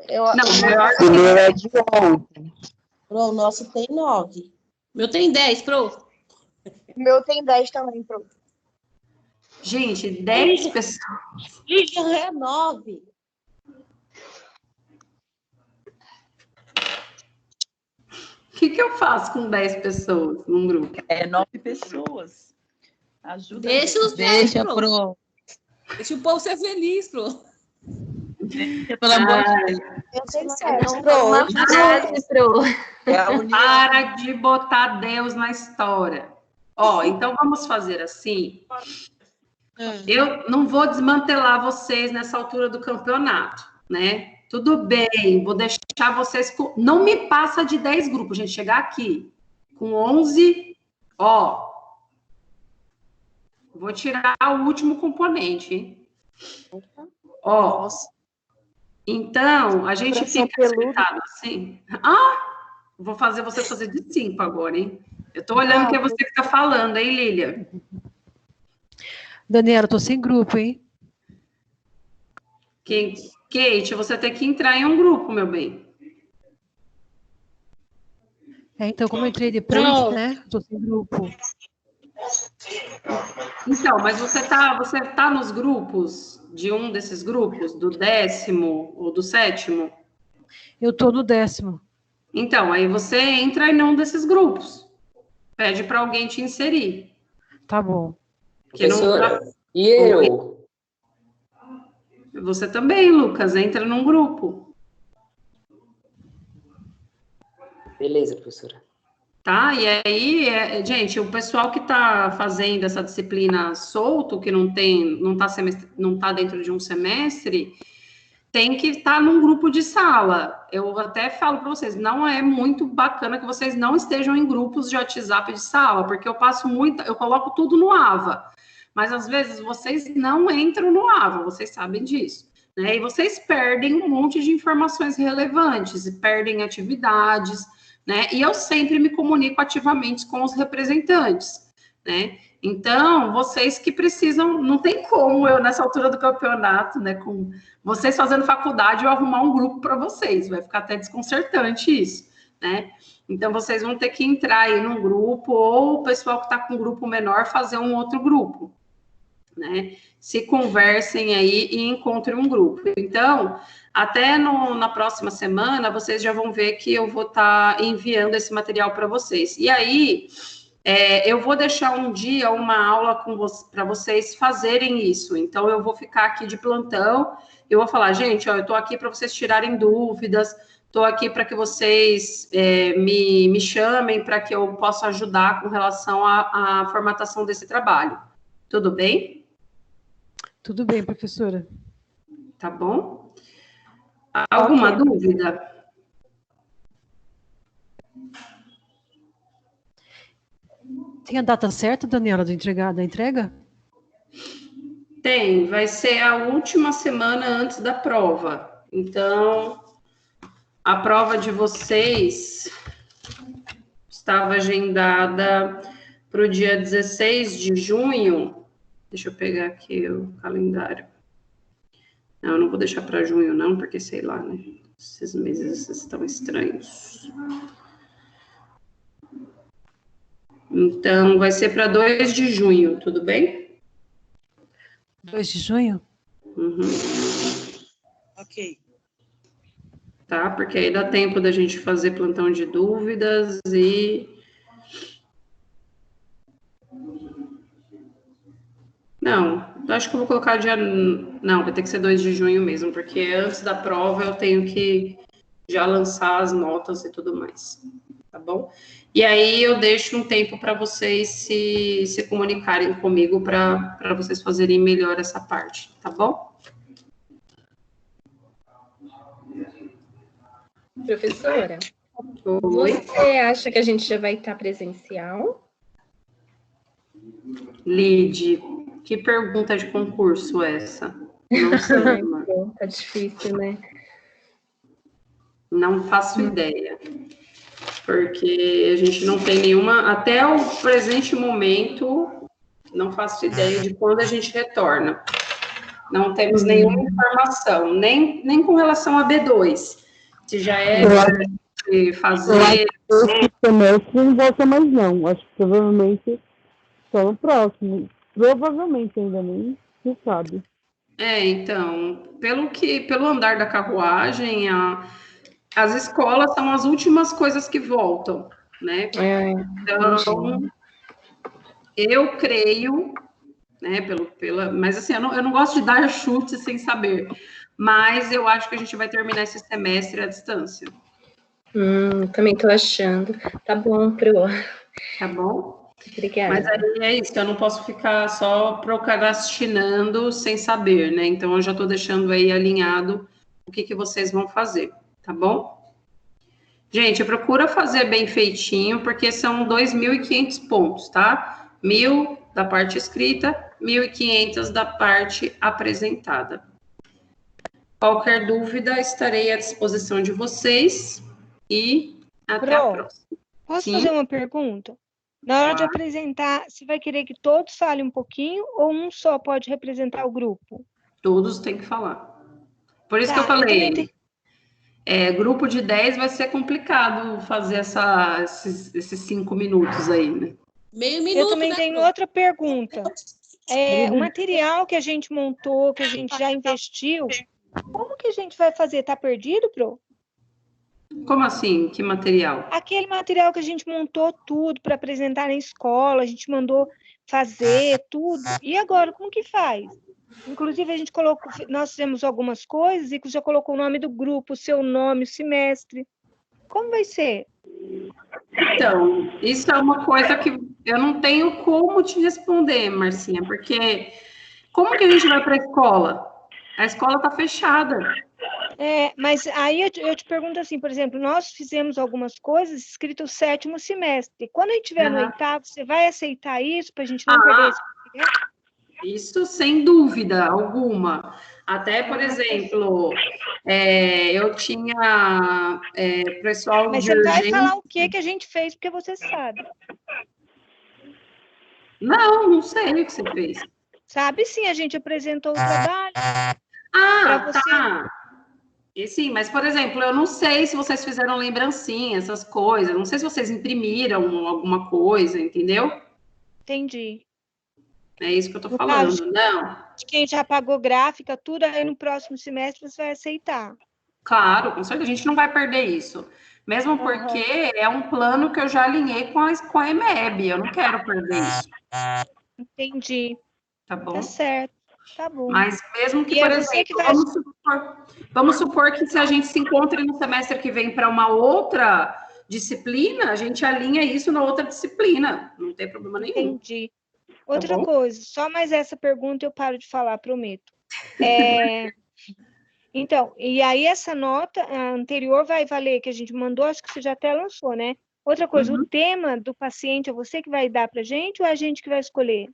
Não, maior O meu é de 11. Pro, o nosso tem 9. O meu tem 10, pro. O meu tem 10 também, pro. Gente, 10 pessoas. Lilian é 9. O que eu faço com 10 pessoas num grupo? 9 pessoas. Ajuda. Deixa os 10, pro. Deixa o povo ser feliz, pro. Pelo amor de Deus. Eu tenho Para de botar Deus na história. Então vamos fazer assim. Eu não vou desmantelar vocês nessa altura do campeonato, né? Tudo bem, vou deixar vocês com... Não me passa de 10 grupos, gente. Chegar aqui com 11, vou tirar o último componente, hein? Então, a gente fica sentado assim. Vou fazer você fazer de 5 agora, hein? Eu tô olhando que é você que tá falando, hein, Lília? Daniela, eu tô sem grupo, hein? Kate, você tem que entrar em um grupo, meu bem. Então, como eu entrei depois, né? Tô sem grupo. Então, mas você tá nos grupos, de um desses grupos, do 10º ou do 7º? Eu tô no 10º. Então, aí você entra em um desses grupos. Pede para alguém te inserir. Tá bom. Professora, e eu? Você também, Lucas, entra num grupo. Beleza, professora. Tá? E aí, gente, o pessoal que está fazendo essa disciplina solto, que não tá dentro de um semestre, tem que estar num grupo de sala. Eu até falo para vocês, não é muito bacana que vocês não estejam em grupos de WhatsApp de sala, porque eu coloco tudo no AVA. Mas, às vezes, vocês não entram no AVA, vocês sabem disso, né? E vocês perdem um monte de informações relevantes, e perdem atividades, né? E eu sempre me comunico ativamente com os representantes, né? Então, vocês que precisam, não tem como eu, nessa altura do campeonato, né, com vocês fazendo faculdade, eu arrumar um grupo para vocês, vai ficar até desconcertante isso, né? Então, vocês vão ter que entrar aí num grupo, ou o pessoal que está com um grupo menor fazer um outro grupo, né? Se conversem aí e encontrem um grupo. Então, até na próxima semana, vocês já vão ver que eu vou estar enviando esse material para vocês. E aí, eu vou deixar um dia uma aula para vocês fazerem isso. Então, eu vou ficar aqui de plantão, eu vou falar, gente, eu estou aqui para vocês tirarem dúvidas, estou aqui para que vocês me chamem, para que eu possa ajudar com relação à formatação desse trabalho. Tudo bem? Tudo bem, professora. Tá bom? Alguma dúvida? Tem a data certa, Daniela, da entrega? Tem, vai ser a última semana antes da prova. Então, a prova de vocês estava agendada para o dia 16 de junho. Deixa eu pegar aqui o calendário. Não, eu não vou deixar para junho, não, porque sei lá, né? Esses meses estão estranhos. Então, vai ser para 2 de junho, tudo bem? 2 de junho? Uhum. Ok. Tá? Porque aí dá tempo da gente fazer plantão de dúvidas e... Não, acho que eu vou colocar dia... Não, vai ter que ser 2 de junho mesmo, porque antes da prova eu tenho que já lançar as notas e tudo mais, tá bom? E aí eu deixo um tempo para vocês se comunicarem comigo para vocês fazerem melhor essa parte, tá bom? Professora, Oi? você acha que a gente já vai estar presencial? Lide, que pergunta de concurso é essa? Não sei, mano. Tá difícil, né? Não faço ideia. Porque a gente não tem nenhuma... Até o presente momento, não faço ideia de quando a gente retorna. Não temos nenhuma informação, nem com relação a B2. Se já é de fazer... Esse semestre não volta mais não. Acho que provavelmente só no próximo. Provavelmente ainda nem se sabe. Então, pelo andar da carruagem, as escolas são as últimas coisas que voltam, né? Então, eu creio, né, mas assim, eu não gosto de dar chute sem saber, mas eu acho que a gente vai terminar esse semestre à distância. Também tô achando. Tá bom, Pro. Tá bom? Obrigada. Mas aí é isso, eu não posso ficar só procrastinando sem saber, né? Então, eu já tô deixando aí alinhado o que vocês vão fazer, tá bom? Gente, procura fazer bem feitinho, porque são 2.500 pontos, tá? 1.000 da parte escrita, 1.500 da parte apresentada. Qualquer dúvida, estarei à disposição de vocês e até a próxima. Posso fazer uma pergunta? Na hora de apresentar, você vai querer que todos falem um pouquinho ou um só pode representar o grupo? Todos têm que falar. Por isso que eu falei, grupo de 10 vai ser complicado fazer esses 5 minutos aí, né? Meio minuto, eu também tenho outra pergunta. O material que a gente montou, que a gente já investiu, como que a gente vai fazer? Tá perdido, Pro? Como assim? Que material? Aquele material que a gente montou tudo para apresentar na escola, a gente mandou fazer tudo. E agora, como que faz? Inclusive, a gente nós fizemos algumas coisas e já colocou o nome do grupo, o seu nome, o semestre. Como vai ser? Então, isso é uma coisa que eu não tenho como te responder, Marcinha, porque como que a gente vai para a escola? A escola está fechada. Mas aí eu te pergunto assim, por exemplo, nós fizemos algumas coisas escrito o 7º semestre. Quando a gente estiver no 8º, você vai aceitar isso para a gente não perder esse material? Isso sem dúvida alguma. Até, por exemplo, eu tinha pessoal Mas de você urgência... vai falar o que a gente fez, porque você sabe. Não sei o que você fez. Sabe sim, a gente apresentou o trabalho. Tá. E sim, mas, por exemplo, eu não sei se vocês fizeram lembrancinha, essas coisas. Não sei se vocês imprimiram alguma coisa, entendeu? Entendi. É isso que eu tô falando, não. Quem já pagou gráfica, tudo, aí no próximo semestre você vai aceitar. Claro, com certeza, a gente não vai perder isso. Mesmo porque é um plano que eu já alinhei com a EMEB, eu não quero perder isso. Entendi. Tá bom? Tá certo, tá bom. Mas mesmo que, por exemplo, vamos supor que se a gente se encontre no semestre que vem para uma outra disciplina, a gente alinha isso na outra disciplina, não tem problema nenhum. Entendi. Outra coisa, só mais essa pergunta eu paro de falar, prometo. Então, e aí essa nota anterior vai valer, que a gente mandou, acho que você já até lançou, né? Outra coisa, o tema do paciente é você que vai dar para a gente ou é a gente que vai escolher?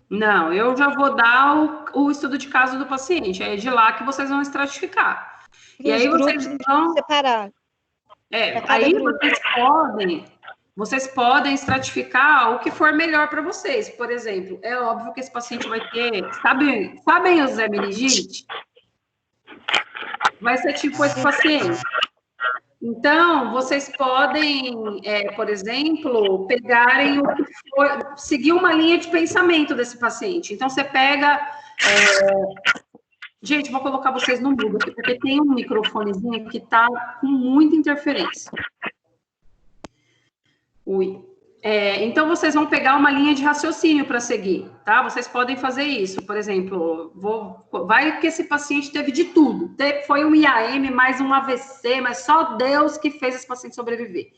Não, eu já vou dar o estudo de caso do paciente, é de lá que vocês vão estratificar. E aí vocês vão separar. Aí vocês podem estratificar o que for melhor para vocês. Por exemplo, é óbvio que esse paciente vai ter... Sabem os Zé Meningite? vai ser tipo esse paciente. Então, vocês podem, por exemplo, pegarem seguir uma linha de pensamento desse paciente. Então, você pega... Gente, vou colocar vocês no mudo aqui, porque tem um microfonezinho que está com muita interferência. Ui. Então, vocês vão pegar uma linha de raciocínio para seguir, tá? Vocês podem fazer isso. Por exemplo, vai que esse paciente teve de tudo. Foi um IAM mais um AVC, mas só Deus que fez esse paciente sobreviver.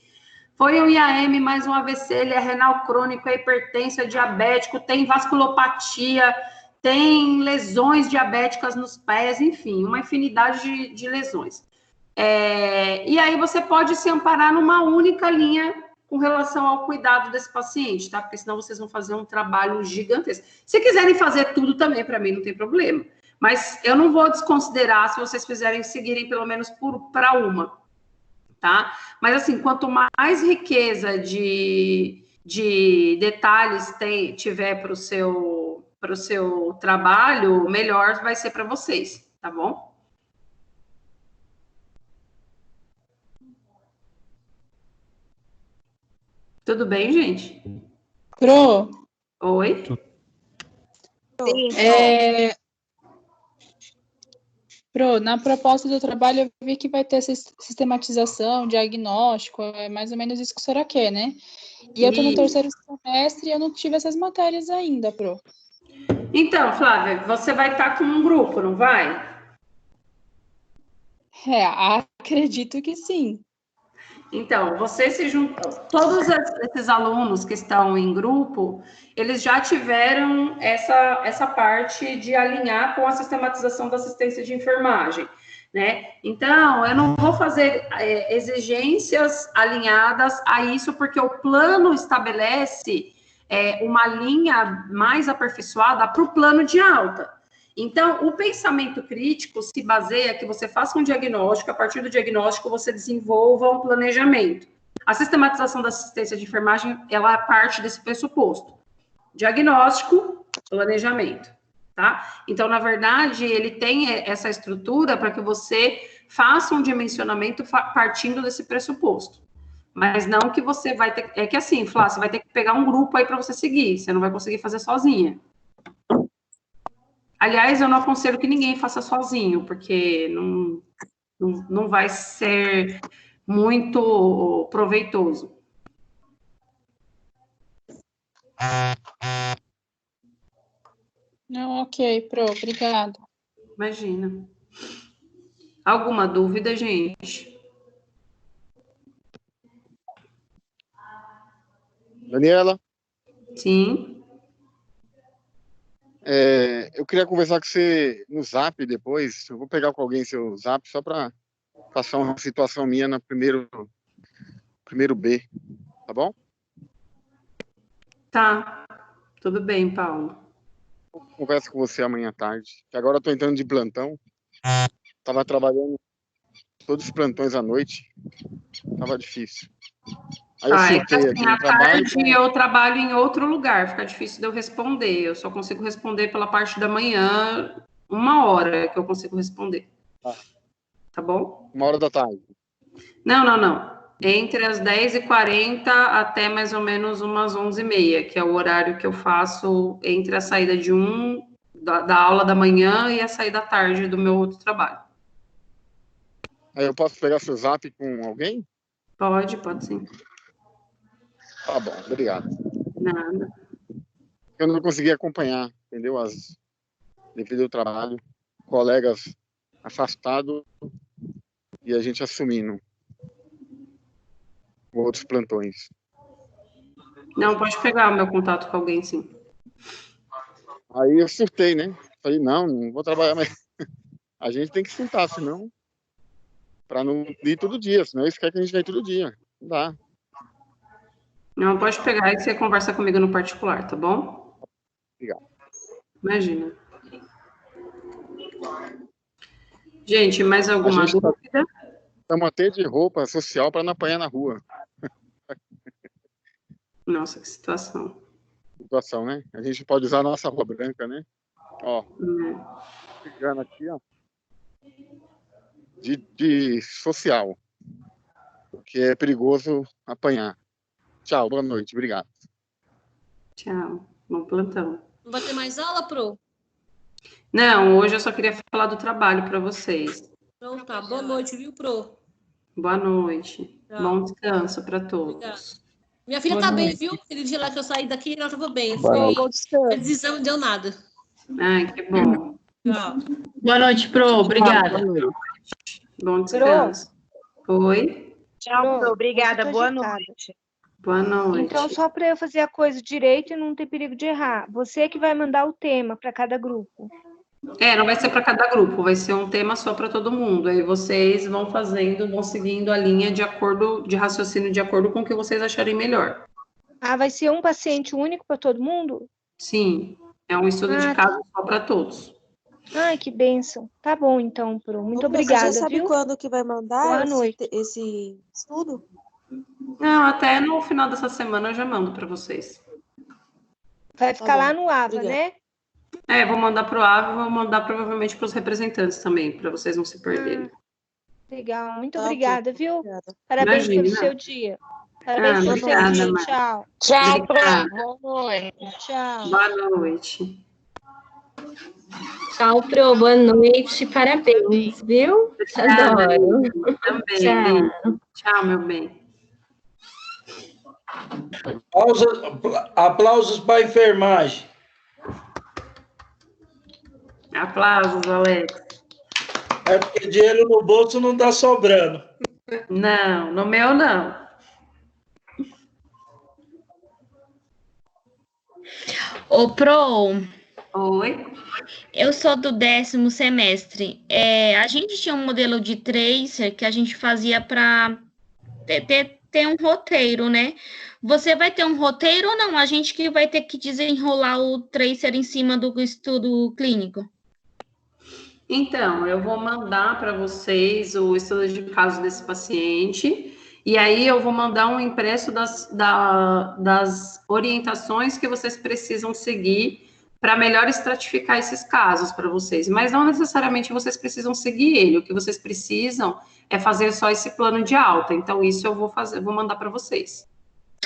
Foi um IAM mais um AVC, ele é renal crônico, é hipertenso, é diabético, tem vasculopatia, tem lesões diabéticas nos pés, enfim, uma infinidade de lesões. E aí você pode se amparar numa única linha com relação ao cuidado desse paciente, tá? Porque senão vocês vão fazer um trabalho gigantesco. Se quiserem fazer tudo também, para mim, não tem problema. Mas eu não vou desconsiderar se vocês seguirem pelo menos para uma, tá? Mas, assim, quanto mais riqueza de detalhes tiver para o seu trabalho, melhor vai ser para vocês, tá bom? Tudo bem, gente? Pro? Oi? Sim. Pro, na proposta do trabalho eu vi que vai ter sistematização, diagnóstico, é mais ou menos isso que a senhora quer, né? E eu tô no terceiro semestre e eu não tive essas matérias ainda, Pro. Então, Flávia, você vai estar com um grupo, não vai? Acredito que sim. Então, você se junta, todos esses alunos que estão em grupo, eles já tiveram essa parte de alinhar com a sistematização da assistência de enfermagem, né? Então, eu não vou fazer exigências alinhadas a isso, porque o plano estabelece uma linha mais aperfeiçoada para o plano de alta. Então, o pensamento crítico se baseia que você faça um diagnóstico, a partir do diagnóstico você desenvolva um planejamento. A sistematização da assistência de enfermagem, ela parte desse pressuposto. Diagnóstico, planejamento, tá? Então, na verdade, ele tem essa estrutura para que você faça um dimensionamento partindo desse pressuposto. Mas não que você vai ter... É que assim, Flá, você vai ter que pegar um grupo aí para você seguir, você não vai conseguir fazer sozinha. Aliás, eu não aconselho que ninguém faça sozinho, porque não vai ser muito proveitoso. Não, ok, Pro, obrigada. Imagina. Alguma dúvida, gente? Daniela? Sim. Eu queria conversar com você no Zap depois. Eu vou pegar com alguém seu Zap só para passar uma situação minha no primeiro B, tá bom? Tá. Tudo bem, Paulo. Converso com você amanhã à tarde. Que agora eu tô entrando de plantão. Tava trabalhando todos os plantões à noite. Tava difícil. Aí eu surtei aqui no trabalho. Eu trabalho em outro lugar, fica difícil de eu responder. Eu só consigo responder pela parte da manhã, 1 hora que eu consigo responder. Tá bom? 1 hora da tarde. Não. Entre as 10h40 até mais ou menos umas 11h30, que é o horário que eu faço entre a saída da aula da manhã e a saída da tarde do meu outro trabalho. Aí eu posso pegar seu Zap com alguém? Pode sim. Tá bom, obrigado. Nada. Eu não consegui acompanhar, entendeu? Devido ao trabalho, colegas afastados e a gente assumindo outros plantões. Não, pode pegar o meu contato com alguém, sim. Aí eu surtei, né? Falei, não vou trabalhar mais. A gente tem que sentar, senão... Para não ir todo dia, senão eles querem que a gente venha todo dia. Não dá. Não, pode pegar aí que você conversa comigo no particular, tá bom? Obrigado. Imagina. Gente, mais alguma dúvida? Estamos até de roupa social para não apanhar na rua. Nossa, que situação. Situação, né? A gente pode usar a nossa roupa branca, né? Ó. Pegando aqui, ó. de social, que é perigoso apanhar. Tchau, boa noite, obrigado. Tchau, bom plantão. Não vai ter mais aula, Pro? Não, hoje eu só queria falar do trabalho para vocês. Então tá, boa noite, viu, Pro? Boa noite. Tchau. Bom descanso para todos. Obrigada. Minha filha Boa tá bem, noite. viu? Aquele dia lá que eu saí daqui, ela tava bem. Boa Fui, noite. fez exame, não deu nada. Ai, que bom. Tchau. Boa noite, Pro. Obrigada. Bom descanso. Oi? Tchau, Pro, obrigada, tô boa agitada. noite. Boa noite. Então, só para eu fazer a coisa direito e não ter perigo de errar, você que vai mandar o tema para cada grupo. Não vai ser para cada grupo, vai ser um tema só para todo mundo. Aí vocês vão fazendo, vão seguindo a linha de raciocínio de acordo com o que vocês acharem melhor. Ah, vai ser um paciente único para todo mundo? Sim, é um estudo de caso só para todos. Ai, que bênção. Tá bom, então, Pro. Muito Você obrigada, já sabe viu? quando que vai mandar Boa noite. esse estudo? Não, até no final dessa semana eu já mando para vocês. Vai ficar lá no AVA, Obrigada. né? Vou mandar para o AVA e vou mandar provavelmente para os representantes também, para vocês não se perderem. Legal. Muito Tá, obrigada, ok. viu? Obrigada. Parabéns pelo Imagina. seu dia. Parabéns pelo seu obrigada, dia. Mari. Tchau. Tchau, Obrigada. Pro. Boa noite. Tchau. Boa noite. Tchau, Pro. Boa noite. Parabéns, viu? Obrigada, Adoro. também. Tchau. Beijo. Tchau, meu bem. Aplausos para a enfermagem. Aplausos, Alex. É porque dinheiro no bolso não está sobrando. Não, no meu não. Ô, Pro, Oi? eu sou do 10º semestre. A gente tinha um modelo de tracer que a gente fazia para ter um roteiro, né? Você vai ter um roteiro ou não? A gente que vai ter que desenrolar o tracer em cima do estudo clínico? Então, eu vou mandar para vocês o estudo de caso desse paciente, e aí eu vou mandar um impresso das orientações que vocês precisam seguir para melhor estratificar esses casos para vocês. Mas não necessariamente vocês precisam seguir ele, o que vocês precisam é fazer só esse plano de alta. Então, isso eu vou mandar para vocês.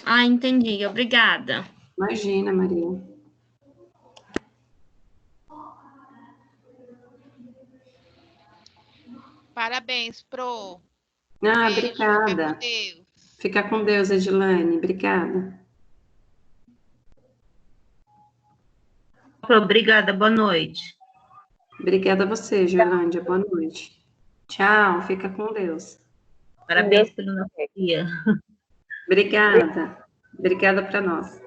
Ah, entendi. Obrigada. Imagina, Maria. Parabéns, Pro. Ah, Beijo, obrigada. fica com Deus. Fica com Deus, Edilane. Obrigada. Obrigada, boa noite. Obrigada a você, Joelândia. Boa noite. Tchau, fica com Deus. Parabéns pelo nosso dia. Obrigada. Obrigada para nós.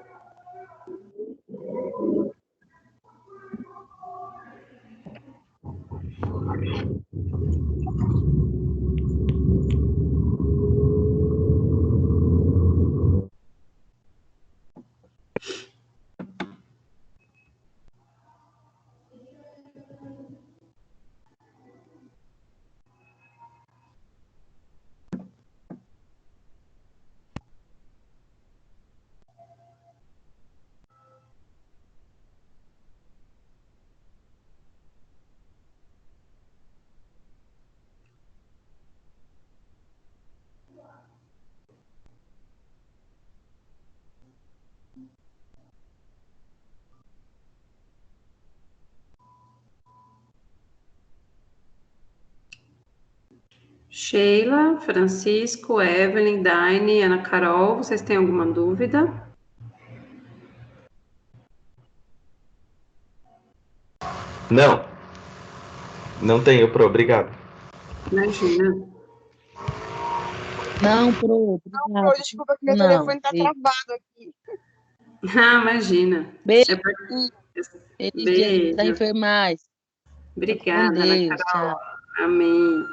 Sheila, Francisco, Evelyn, Daine, Ana Carol, vocês têm alguma dúvida? Não. Não tenho, Pro. Obrigado. Imagina. Não, Pro. Não, Pro, desculpa que meu telefone tá travado aqui. Ah, imagina. Beijo. Beijo. Dia da enfermagem. Obrigada, Com Deus, Ana Carol. tchau. Amém.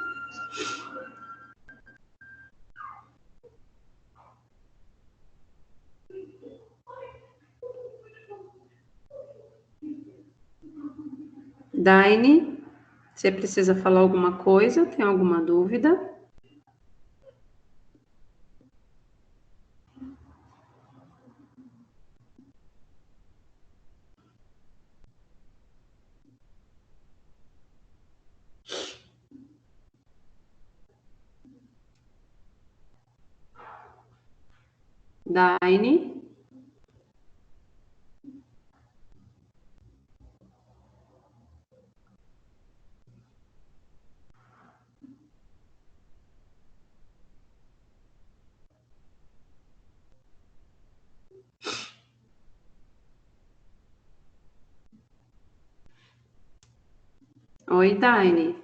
Daine, você precisa falar alguma coisa? Tem alguma dúvida? Daine. Oi, Daine.